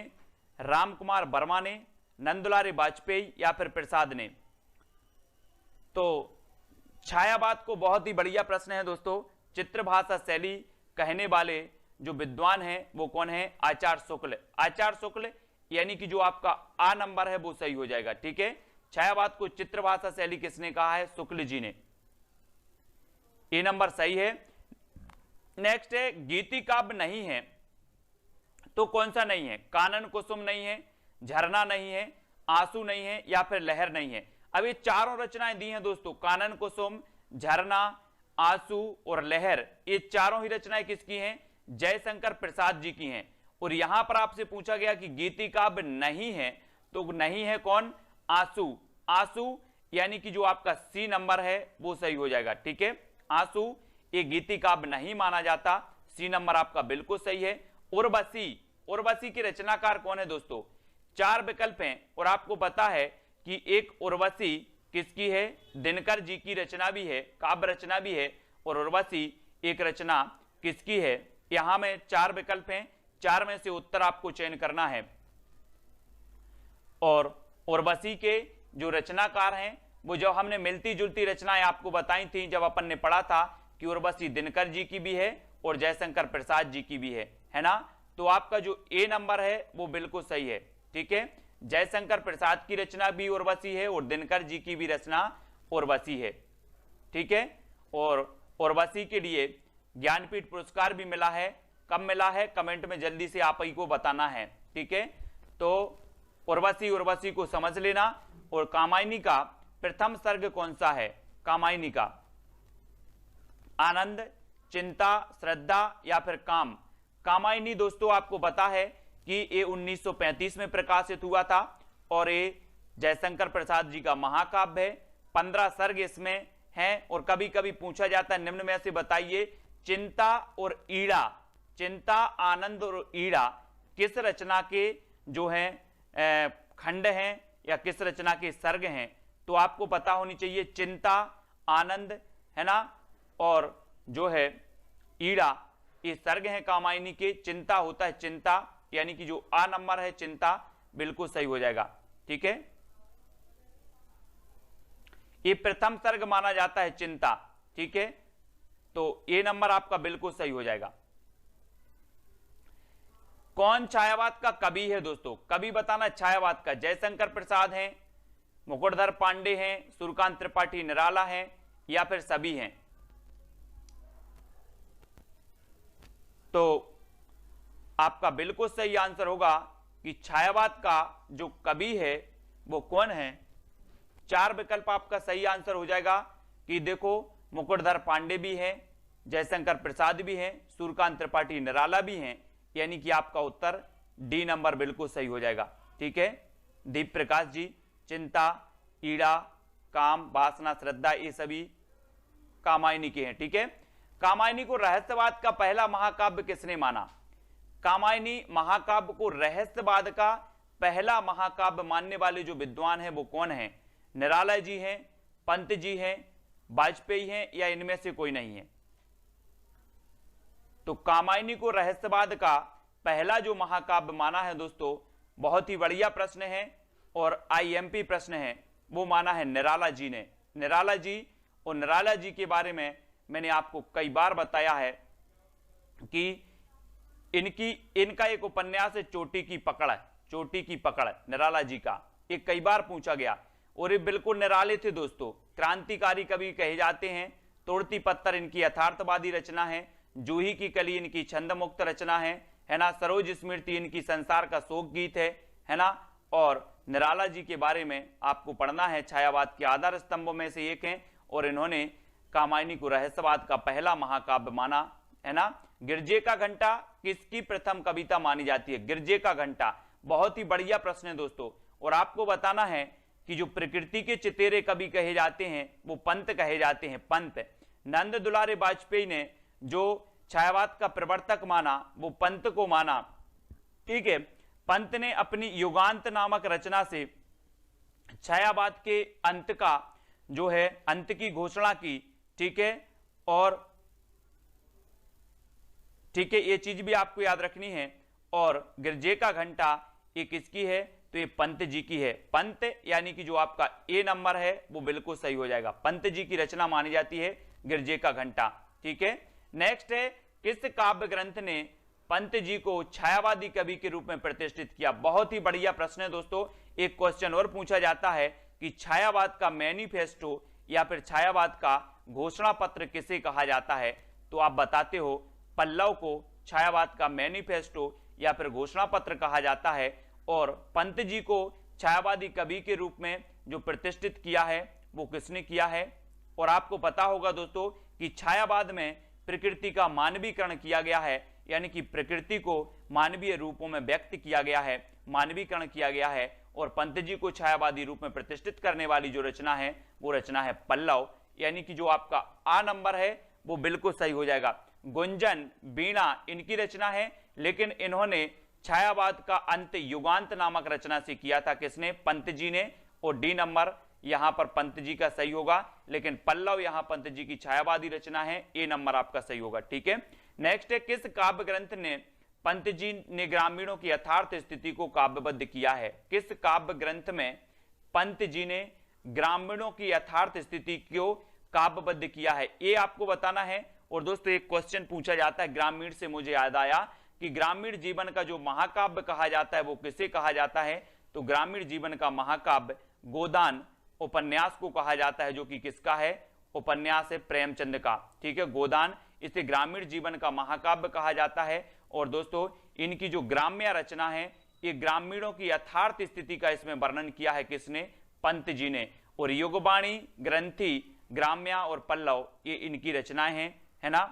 रामकुमार वर्मा ने, नंदुलारे वाजपेयी या फिर प्रसाद ने? तो छायावाद को बहुत ही बढ़िया प्रश्न है दोस्तों। चित्र भाषा शैली कहने वाले जो विद्वान हैं वो कौन है? आचार्य शुक्ल। आचार्य शुक्ल यानी कि जो आपका आ नंबर है वो सही हो जाएगा। ठीक है, छायावाद को चित्र भाषा शैली किसने कहा है? शुक्ल जी ने। ए नंबर सही है। नेक्स्ट है, गीति काव्य नहीं है तो कौन सा नहीं है? कानन कुसुम नहीं है, झरना नहीं है, आंसू नहीं है या फिर लहर नहीं है? अब ये चारों रचनाएं दी हैं दोस्तों, कानन कुसुम, झरना, आंसू और लहर, ये चारों ही रचनाएं किसकी हैं? जयशंकर प्रसाद जी की हैं। और यहां पर आपसे पूछा गया कि गीति काव्य नहीं है, तो नहीं है कौन? आंसू। आंसू यानी कि जो आपका सी नंबर है वो सही हो जाएगा। ठीक है, आंसू ये गीति काव्य नहीं माना जाता, सी नंबर आपका बिल्कुल सही है। उर्वशी, उर्वशी के रचनाकार कौन है दोस्तों? 4 विकल्प हैं और आपको पता है कि एक उर्वशी किसकी है? दिनकर जी की रचना भी है, काव्य रचना भी है। और उर्वशी एक रचना किसकी है? यहां में 4 विकल्प हैं, 4 में से उत्तर आपको चयन करना है। और उर्वशी के जो रचनाकार हैं वो जो हमने मिलती जुलती रचनाएं आपको बताई थी जब अपन ने पढ़ा था कि उर्वशी दिनकर जी की भी है और जयशंकर प्रसाद जी की भी है ना। तो आपका जो ए नंबर है वो बिल्कुल सही है। ठीक है, जयशंकर प्रसाद की रचना भी उर्वशी है और दिनकर जी की भी रचना उर्वशी है। ठीक है, और उर्वशी के लिए ज्ञानपीठ पुरस्कार भी मिला है। कब मिला है? कमेंट में जल्दी से आप ही को बताना है। ठीक है, तो उर्वशी को समझ लेना। और कामायनी का प्रथम सर्ग कौन सा है? कामायनी का आनंद, चिंता, श्रद्धा या फिर काम? कामायनी दोस्तों आपको पता है कि ये 1935 में प्रकाशित हुआ था और ये जयशंकर प्रसाद जी का महाकाव्य है। 15 सर्ग इसमें हैं और कभी कभी पूछा जाता है निम्न में से बताइए चिंता और ईड़ा, चिंता, आनंद और ईड़ा किस रचना के जो हैं खंड हैं या किस रचना के सर्ग हैं, तो आपको पता होनी चाहिए चिंता, आनंद, है ना, और जो है ईड़ा, ये सर्ग हैं कामायनी के। चिंता होता है चिंता, यानी कि जो आ नंबर है चिंता, बिल्कुल सही हो जाएगा। ठीक है, ये प्रथम सर्ग माना जाता है चिंता। ठीक है, तो ये नंबर आपका बिल्कुल सही हो जाएगा। कौन छायावाद का कवि है दोस्तों? कवि बताना छायावाद का। जयशंकर प्रसाद हैं, मुकुटधर पांडे हैं, सूर्यकांत त्रिपाठी निराला हैं, या फिर सभी हैं? तो आपका बिल्कुल सही आंसर होगा कि छायावाद का जो कवि है वो कौन है। 4 विकल्प आपका सही आंसर हो जाएगा कि देखो मुकुटधर पांडे भी हैं, जयशंकर प्रसाद भी हैं, सूर्यकांत त्रिपाठी निराला भी हैं, यानी कि आपका उत्तर डी नंबर बिल्कुल सही हो जाएगा। ठीक है, दीप प्रकाश जी, चिंता, ईड़ा, काम, वासना, श्रद्धा, ये सभी कामायनी के हैं। ठीक है, कामायनी को रहस्यवाद का पहला महाकाव्य किसने माना? कामायनी महाकाव्य को रहस्यवाद का पहला महाकाव्य मानने वाले जो विद्वान हैं वो कौन हैं? निराला जी हैं, पंत जी हैं, वाजपेयी हैं, या इनमें से कोई नहीं है? तो कामायनी को रहस्यवाद का पहला जो महाकाव्य माना है दोस्तों, बहुत ही बढ़िया प्रश्न है और आईएमपी प्रश्न है, वो माना है निराला जी ने। निराला जी, और निराला जी के बारे में मैंने आपको कई बार बताया है कि इनका एक उपन्यास है चोटी की पकड़ है, चोटी की पकड़ निराला जी का, ये कई बार पूछा गया। और ये बिल्कुल निराले थे दोस्तों, क्रांतिकारी कवि कहे जाते हैं। तोड़ती पत्थर इनकी यथार्थवादी रचना है, जूही की कली इनकी छंद मुक्त रचना है ना, सरोज स्मृति इनकी संसार का शोक गीत है ना। और निराला जी के बारे में आपको पढ़ना है, छायावाद के आधार स्तंभों में से एक हैं, और इन्होंने कामायनी को रहस्यवाद का पहला महाकाव्य माना, है ना। गिरजे का घंटा किसकी प्रथम कविता मानी जाती है? गिरजे का घंटा, बहुत ही बढ़िया प्रश्न है दोस्तों। और आपको बताना है कि जो प्रकृति के चितेरे कवि कहे जाते हैं वो पंत कहे जाते हैं, पंत। नंद दुलारे वाजपेयी ने जो छायावाद का प्रवर्तक माना वो पंत को माना। ठीक है, पंत ने अपनी युगांत नामक रचना से छायावाद के अंत का जो है अंत की घोषणा की। ठीक है, और ठीक है, ये चीज भी आपको याद रखनी है। और गिरजे का घंटा ये किसकी है? तो ये पंत जी की है। पंत यानी कि जो आपका ए नंबर है वो बिल्कुल सही हो जाएगा। पंत जी की रचना मानी जाती है गिरजे का घंटा। ठीक है, नेक्स्ट है, किस काव्य ग्रंथ ने पंत जी को छायावादी कवि के रूप में प्रतिष्ठित किया? बहुत ही बढ़िया प्रश्न है दोस्तों। एक क्वेश्चन और पूछा जाता है कि छायावाद का मैनिफेस्टो या फिर छायावाद का घोषणा पत्र किसे कहा जाता है? तो आप बताते हो पल्लव को छायावाद का मैनिफेस्टो या फिर घोषणा पत्र कहा जाता है। और पंत जी को छायावादी कवि के रूप में जो प्रतिष्ठित किया है वो किसने किया है? और आपको पता होगा दोस्तों कि छायावाद में प्रकृति का मानवीकरण किया गया है, यानी कि प्रकृति को मानवीय रूपों में व्यक्त किया गया है, मानवीकरण किया गया है। और पंत जी को छायावादी रूप में प्रतिष्ठित करने वाली जो रचना है वो रचना है पल्लव, यानी कि जो आपका आ नंबर है वो बिल्कुल सही हो जाएगा। गुंजन, वीणा इनकी रचना है, लेकिन इन्होंने छायावाद का अंत युगांत नामक रचना से किया था। किसने? पंत जी ने। और डी नंबर यहां पर पंत जी का सही होगा, लेकिन पल्लव यहां पंत जी की छायावादी रचना है, ए नंबर आपका सही होगा। ठीक है, नेक्स्ट है, किस काव्य ग्रंथ ने पंत जी ने ग्रामीणों की यथार्थ स्थिति को काव्यबद्ध किया है? किस काव्य ग्रंथ में पंत जी ने ग्रामीणों की यथार्थ स्थिति को काव्यबद्ध किया है? ये आपको बताना है। और दोस्तों एक क्वेश्चन पूछा जाता है ग्रामीण से, मुझे याद आया कि ग्रामीण जीवन का जो महाकाव्य कहा जाता है वो किसे कहा जाता है? तो ग्रामीण जीवन का महाकाव्य गोदान उपन्यास को कहा जाता है, जो कि किसका है? उपन्यास है प्रेमचंद का। ठीक है, गोदान, इसे ग्रामीण जीवन का महाकाव्य कहा जाता है। और दोस्तों इनकी जो ग्राम्य रचना है ये ग्रामीणों की यथार्थ स्थिति का इसमें वर्णन किया है किसने? पंत जी ने। और युगवाणी, ग्रंथि, ग्राम्या और पल्लव ये इनकी रचनाएं हैं, है ना।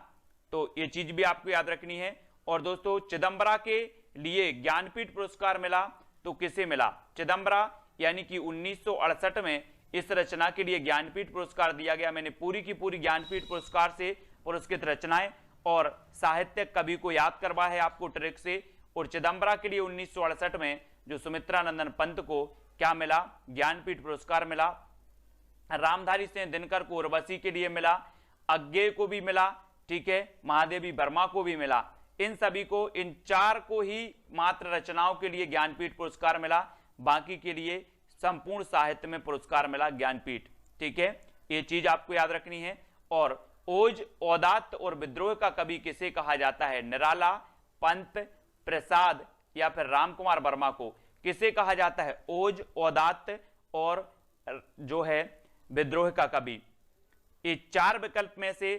तो ये चीज भी आपको याद रखनी है। और दोस्तों चिदंबरा के लिए ज्ञानपीठ पुरस्कार मिला तो किसे मिला? चिदंबरा यानी कि 1968 में इस रचना के लिए ज्ञानपीठ पुरस्कार दिया गया। मैंने पूरी की पूरी ज्ञानपीठ पुरस्कार से पुरस्कृत रचनाएं और साहित्यिक कवि को याद करवा है आपको ट्रिक से। और चिदंबरा के लिए 1968 में जो सुमित्रा नंदन पंत को क्या मिला, ज्ञानपीठ पुरस्कार मिला। रामधारी सिंह दिनकर को उर्वशी के लिए मिला, अज्ञेय को भी मिला, ठीक है, महादेवी वर्मा को भी मिला। इन सभी को, इन 4 को ही मात्र रचनाओं के लिए ज्ञानपीठ पुरस्कार मिला, बाकी के लिए संपूर्ण साहित्य में पुरस्कार मिला ज्ञानपीठ, ठीक है, ये चीज आपको याद रखनी है। और ओज, औदात्त और विद्रोह का कवि किसे कहा जाता है, निराला, पंत, प्रसाद या फिर रामकुमार वर्मा को किसे कहा जाता है, ओज, औदात्त और जो है विद्रोह का कवि। ये 4 विकल्प में से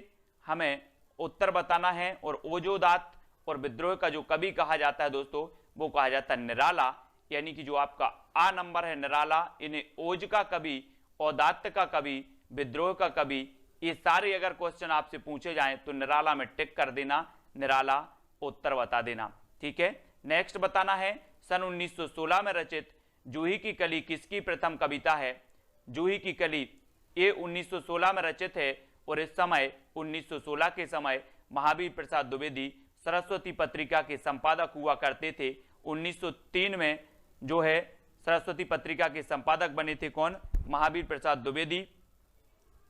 हमें उत्तर बताना है। और ओजोदात्त और विद्रोह का जो कवि कहा जाता है दोस्तों, वो कहा जाता है निराला, यानी कि जो आपका आ नंबर है निराला, इन्हें ओज का कवि, औदात्त का कवि, विद्रोह का कवि, ये सारे अगर क्वेश्चन आपसे पूछे जाएं तो निराला में टिक कर देना, निराला उत्तर बता देना, ठीक है। नेक्स्ट बताना है, सन 1916 में रचित जूही की कली किसकी प्रथम कविता है। जूही की कली ये 1916 में रचित है और इस समय 1916 के समय महावीर प्रसाद द्विवेदी सरस्वती पत्रिका के संपादक हुआ करते थे। 1903 में जो है सरस्वती पत्रिका के संपादक बने थे कौन, महावीर प्रसाद द्विवेदी।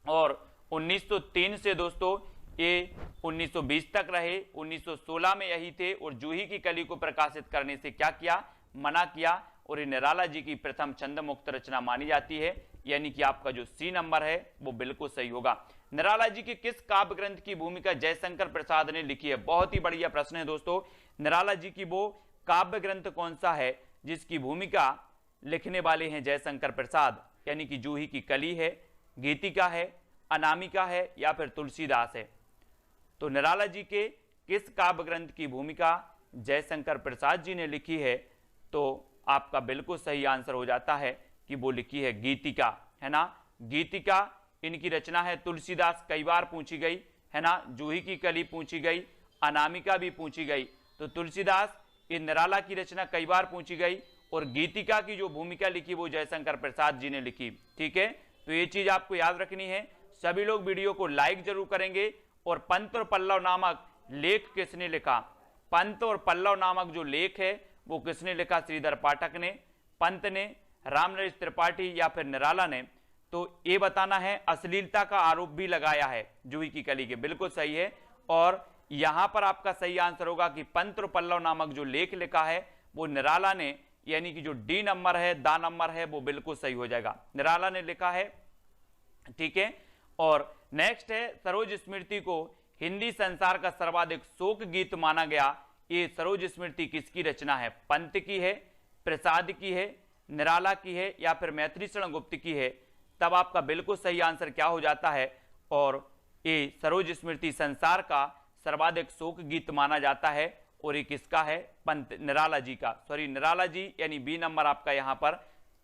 और 1903 से दोस्तों ये 1920 तक रहे, 1916 में यही थे और जूही की कली को प्रकाशित करने से क्या किया, मना किया। और ये निराला जी की प्रथम छंद मुक्त रचना मानी जाती है, यानी कि आपका जो सी नंबर है वो बिल्कुल सही होगा। निराला जी के किस काव्य ग्रंथ की भूमिका जयशंकर प्रसाद ने लिखी है, बहुत ही बढ़िया प्रश्न है दोस्तों। निराला जी की वो काव्य ग्रंथ कौन सा है जिसकी भूमिका लिखने वाले हैं जयशंकर प्रसाद, यानी कि जूही की कली है, गीतिका है, अनामिका है या फिर तुलसीदास है। तो निराला जी के किस काव्य ग्रंथ की भूमिका जयशंकर प्रसाद जी ने लिखी है, तो आपका बिल्कुल सही आंसर हो जाता है कि वो लिखी है गीतिका, है ना। गीतिका इनकी रचना है, तुलसीदास कई बार पूछी गई है ना, जूही की कली पूछी गई, अनामिका भी पूछी गई, तो तुलसीदास इन निराला की रचना कई बार पूछी गई और गीतिका की जो भूमिका लिखी वो जयशंकर प्रसाद जी ने लिखी, ठीक है। तो ये चीज आपको याद रखनी है। सभी लोग वीडियो को लाइक जरूर करेंगे। और पंत और पल्लव नामक लेख किसने लिखा, पंत और पल्लव नामक जो लेख है वो किसने लिखा, श्रीधर पाठक ने, पंत ने, रामनरेश त्रिपाठी या फिर निराला ने। तो ये बताना है। अश्लीलता का आरोप भी लगाया है जूही की कली के, बिल्कुल सही है। और यहां पर आपका सही आंसर होगा कि पंत और पल्लव नामक जो लेख लिखा है वो निराला ने, यानी कि जो डी नंबर है, दा नंबर है, वो बिल्कुल सही हो जाएगा, निराला ने लिखा है, ठीक है। और नेक्स्ट है, सरोज स्मृति को हिंदी संसार का सर्वाधिक शोक गीत माना गया। ये सरोज स्मृति किसकी रचना है, पंत की है, प्रसाद की है, निराला की है या फिर मैत्री शरण गुप्त की है। तब आपका बिल्कुल सही आंसर क्या हो जाता है, और ये सरोज स्मृति संसार का सर्वाधिक शोक गीत माना जाता है और ये किसका है, पंत, निराला जी का, सॉरी निराला जी, यानी बी नंबर आपका यहां पर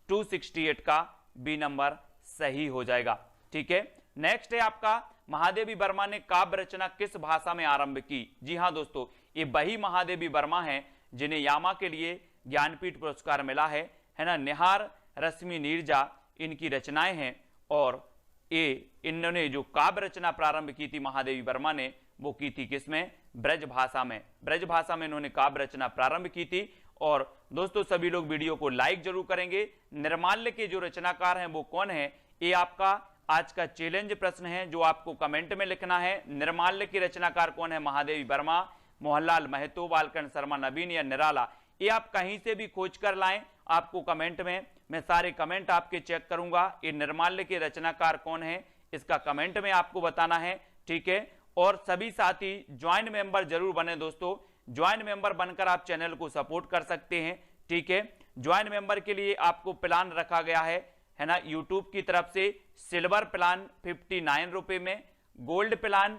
268 का बी नंबर सही हो जाएगा, ठीक है। नेक्स्ट है आपका, महादेवी वर्मा ने काव्य रचना किस भाषा में आरंभ की। जी हां दोस्तों, ये वही महादेवी वर्मा हैं जिन्हें यामा के लिए ज्ञानपीठ पुरस्कार मिला है ना। निहार, रश्मि, नीरजा इनकी रचनाएं हैं और ये इन्होंने जो काव्य रचना प्रारंभ की थी महादेवी वर्मा ने, वो की थी किसमें, ब्रज भाषा में। ब्रज भाषा में इन्होंने काव्य रचना प्रारंभ की थी। और दोस्तों सभी लोग वीडियो को लाइक जरूर करेंगे। निर्माल्य के जो रचनाकार हैं वो कौन है, ये आपका आज का चैलेंज प्रश्न है जो आपको कमेंट में लिखना है। निर्माल्य के रचनाकार कौन है, महादेवी वर्मा, मोहनलाल महतो, बालकर्ण शर्मा, नवीन या निराला। ये आप कहीं से भी खोज कर लाएं, आपको कमेंट में, मैं सारे कमेंट आपके चेक करूंगा। ये निर्माल्य के रचनाकार कौन है इसका कमेंट में आपको बताना है, ठीक है। और सभी साथी ज्वाइंट मेंबर जरूर बने दोस्तों, ज्वाइंट मेंबर बनकर आप चैनल को सपोर्ट कर सकते हैं, ठीक है। ज्वाइंट मेंबर के लिए आपको प्लान रखा गया है ना, यूट्यूब की तरफ से। सिल्वर प्लान 59 रुपए में, गोल्ड प्लान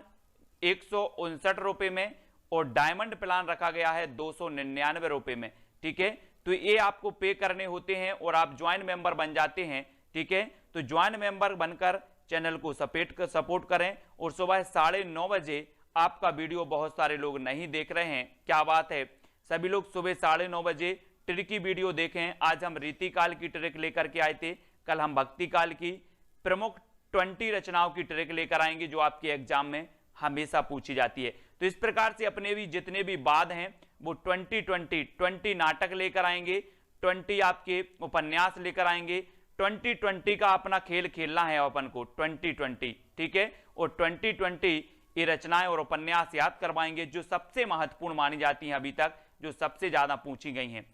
159 रुपए में और डायमंड प्लान रखा गया है 299 रुपए में, ठीक है। तो ये आपको पे करने होते हैं और आप ज्वाइंट मेंबर बन जाते हैं, ठीक है। तो ज्वाइंट मेंबर बनकर चैनल को सपोर्ट करें। और सुबह 9:30 बजे आपका वीडियो बहुत सारे लोग नहीं देख रहे हैं, क्या बात है, सभी लोग सुबह 9:30 बजे ट्रिक की वीडियो देखें। आज हम रीतिकाल की ट्रिक लेकर के आए थे, कल हम भक्ति काल की प्रमुख 20 रचनाओं की ट्रिक लेकर आएंगे जो आपके एग्जाम में हमेशा पूछी जाती है। तो इस प्रकार से अपने भी जितने भी बाद हैं वो 20 नाटक लेकर आएंगे, 20 आपके उपन्यास लेकर आएंगे। 2020 का अपना खेल खेलना है अपन को, 2020, ठीक है। और 2020 ये रचनाएं और उपन्यास याद करवाएंगे जो सबसे महत्वपूर्ण मानी जाती हैं अभी तक, जो सबसे ज्यादा पूछी गई हैं।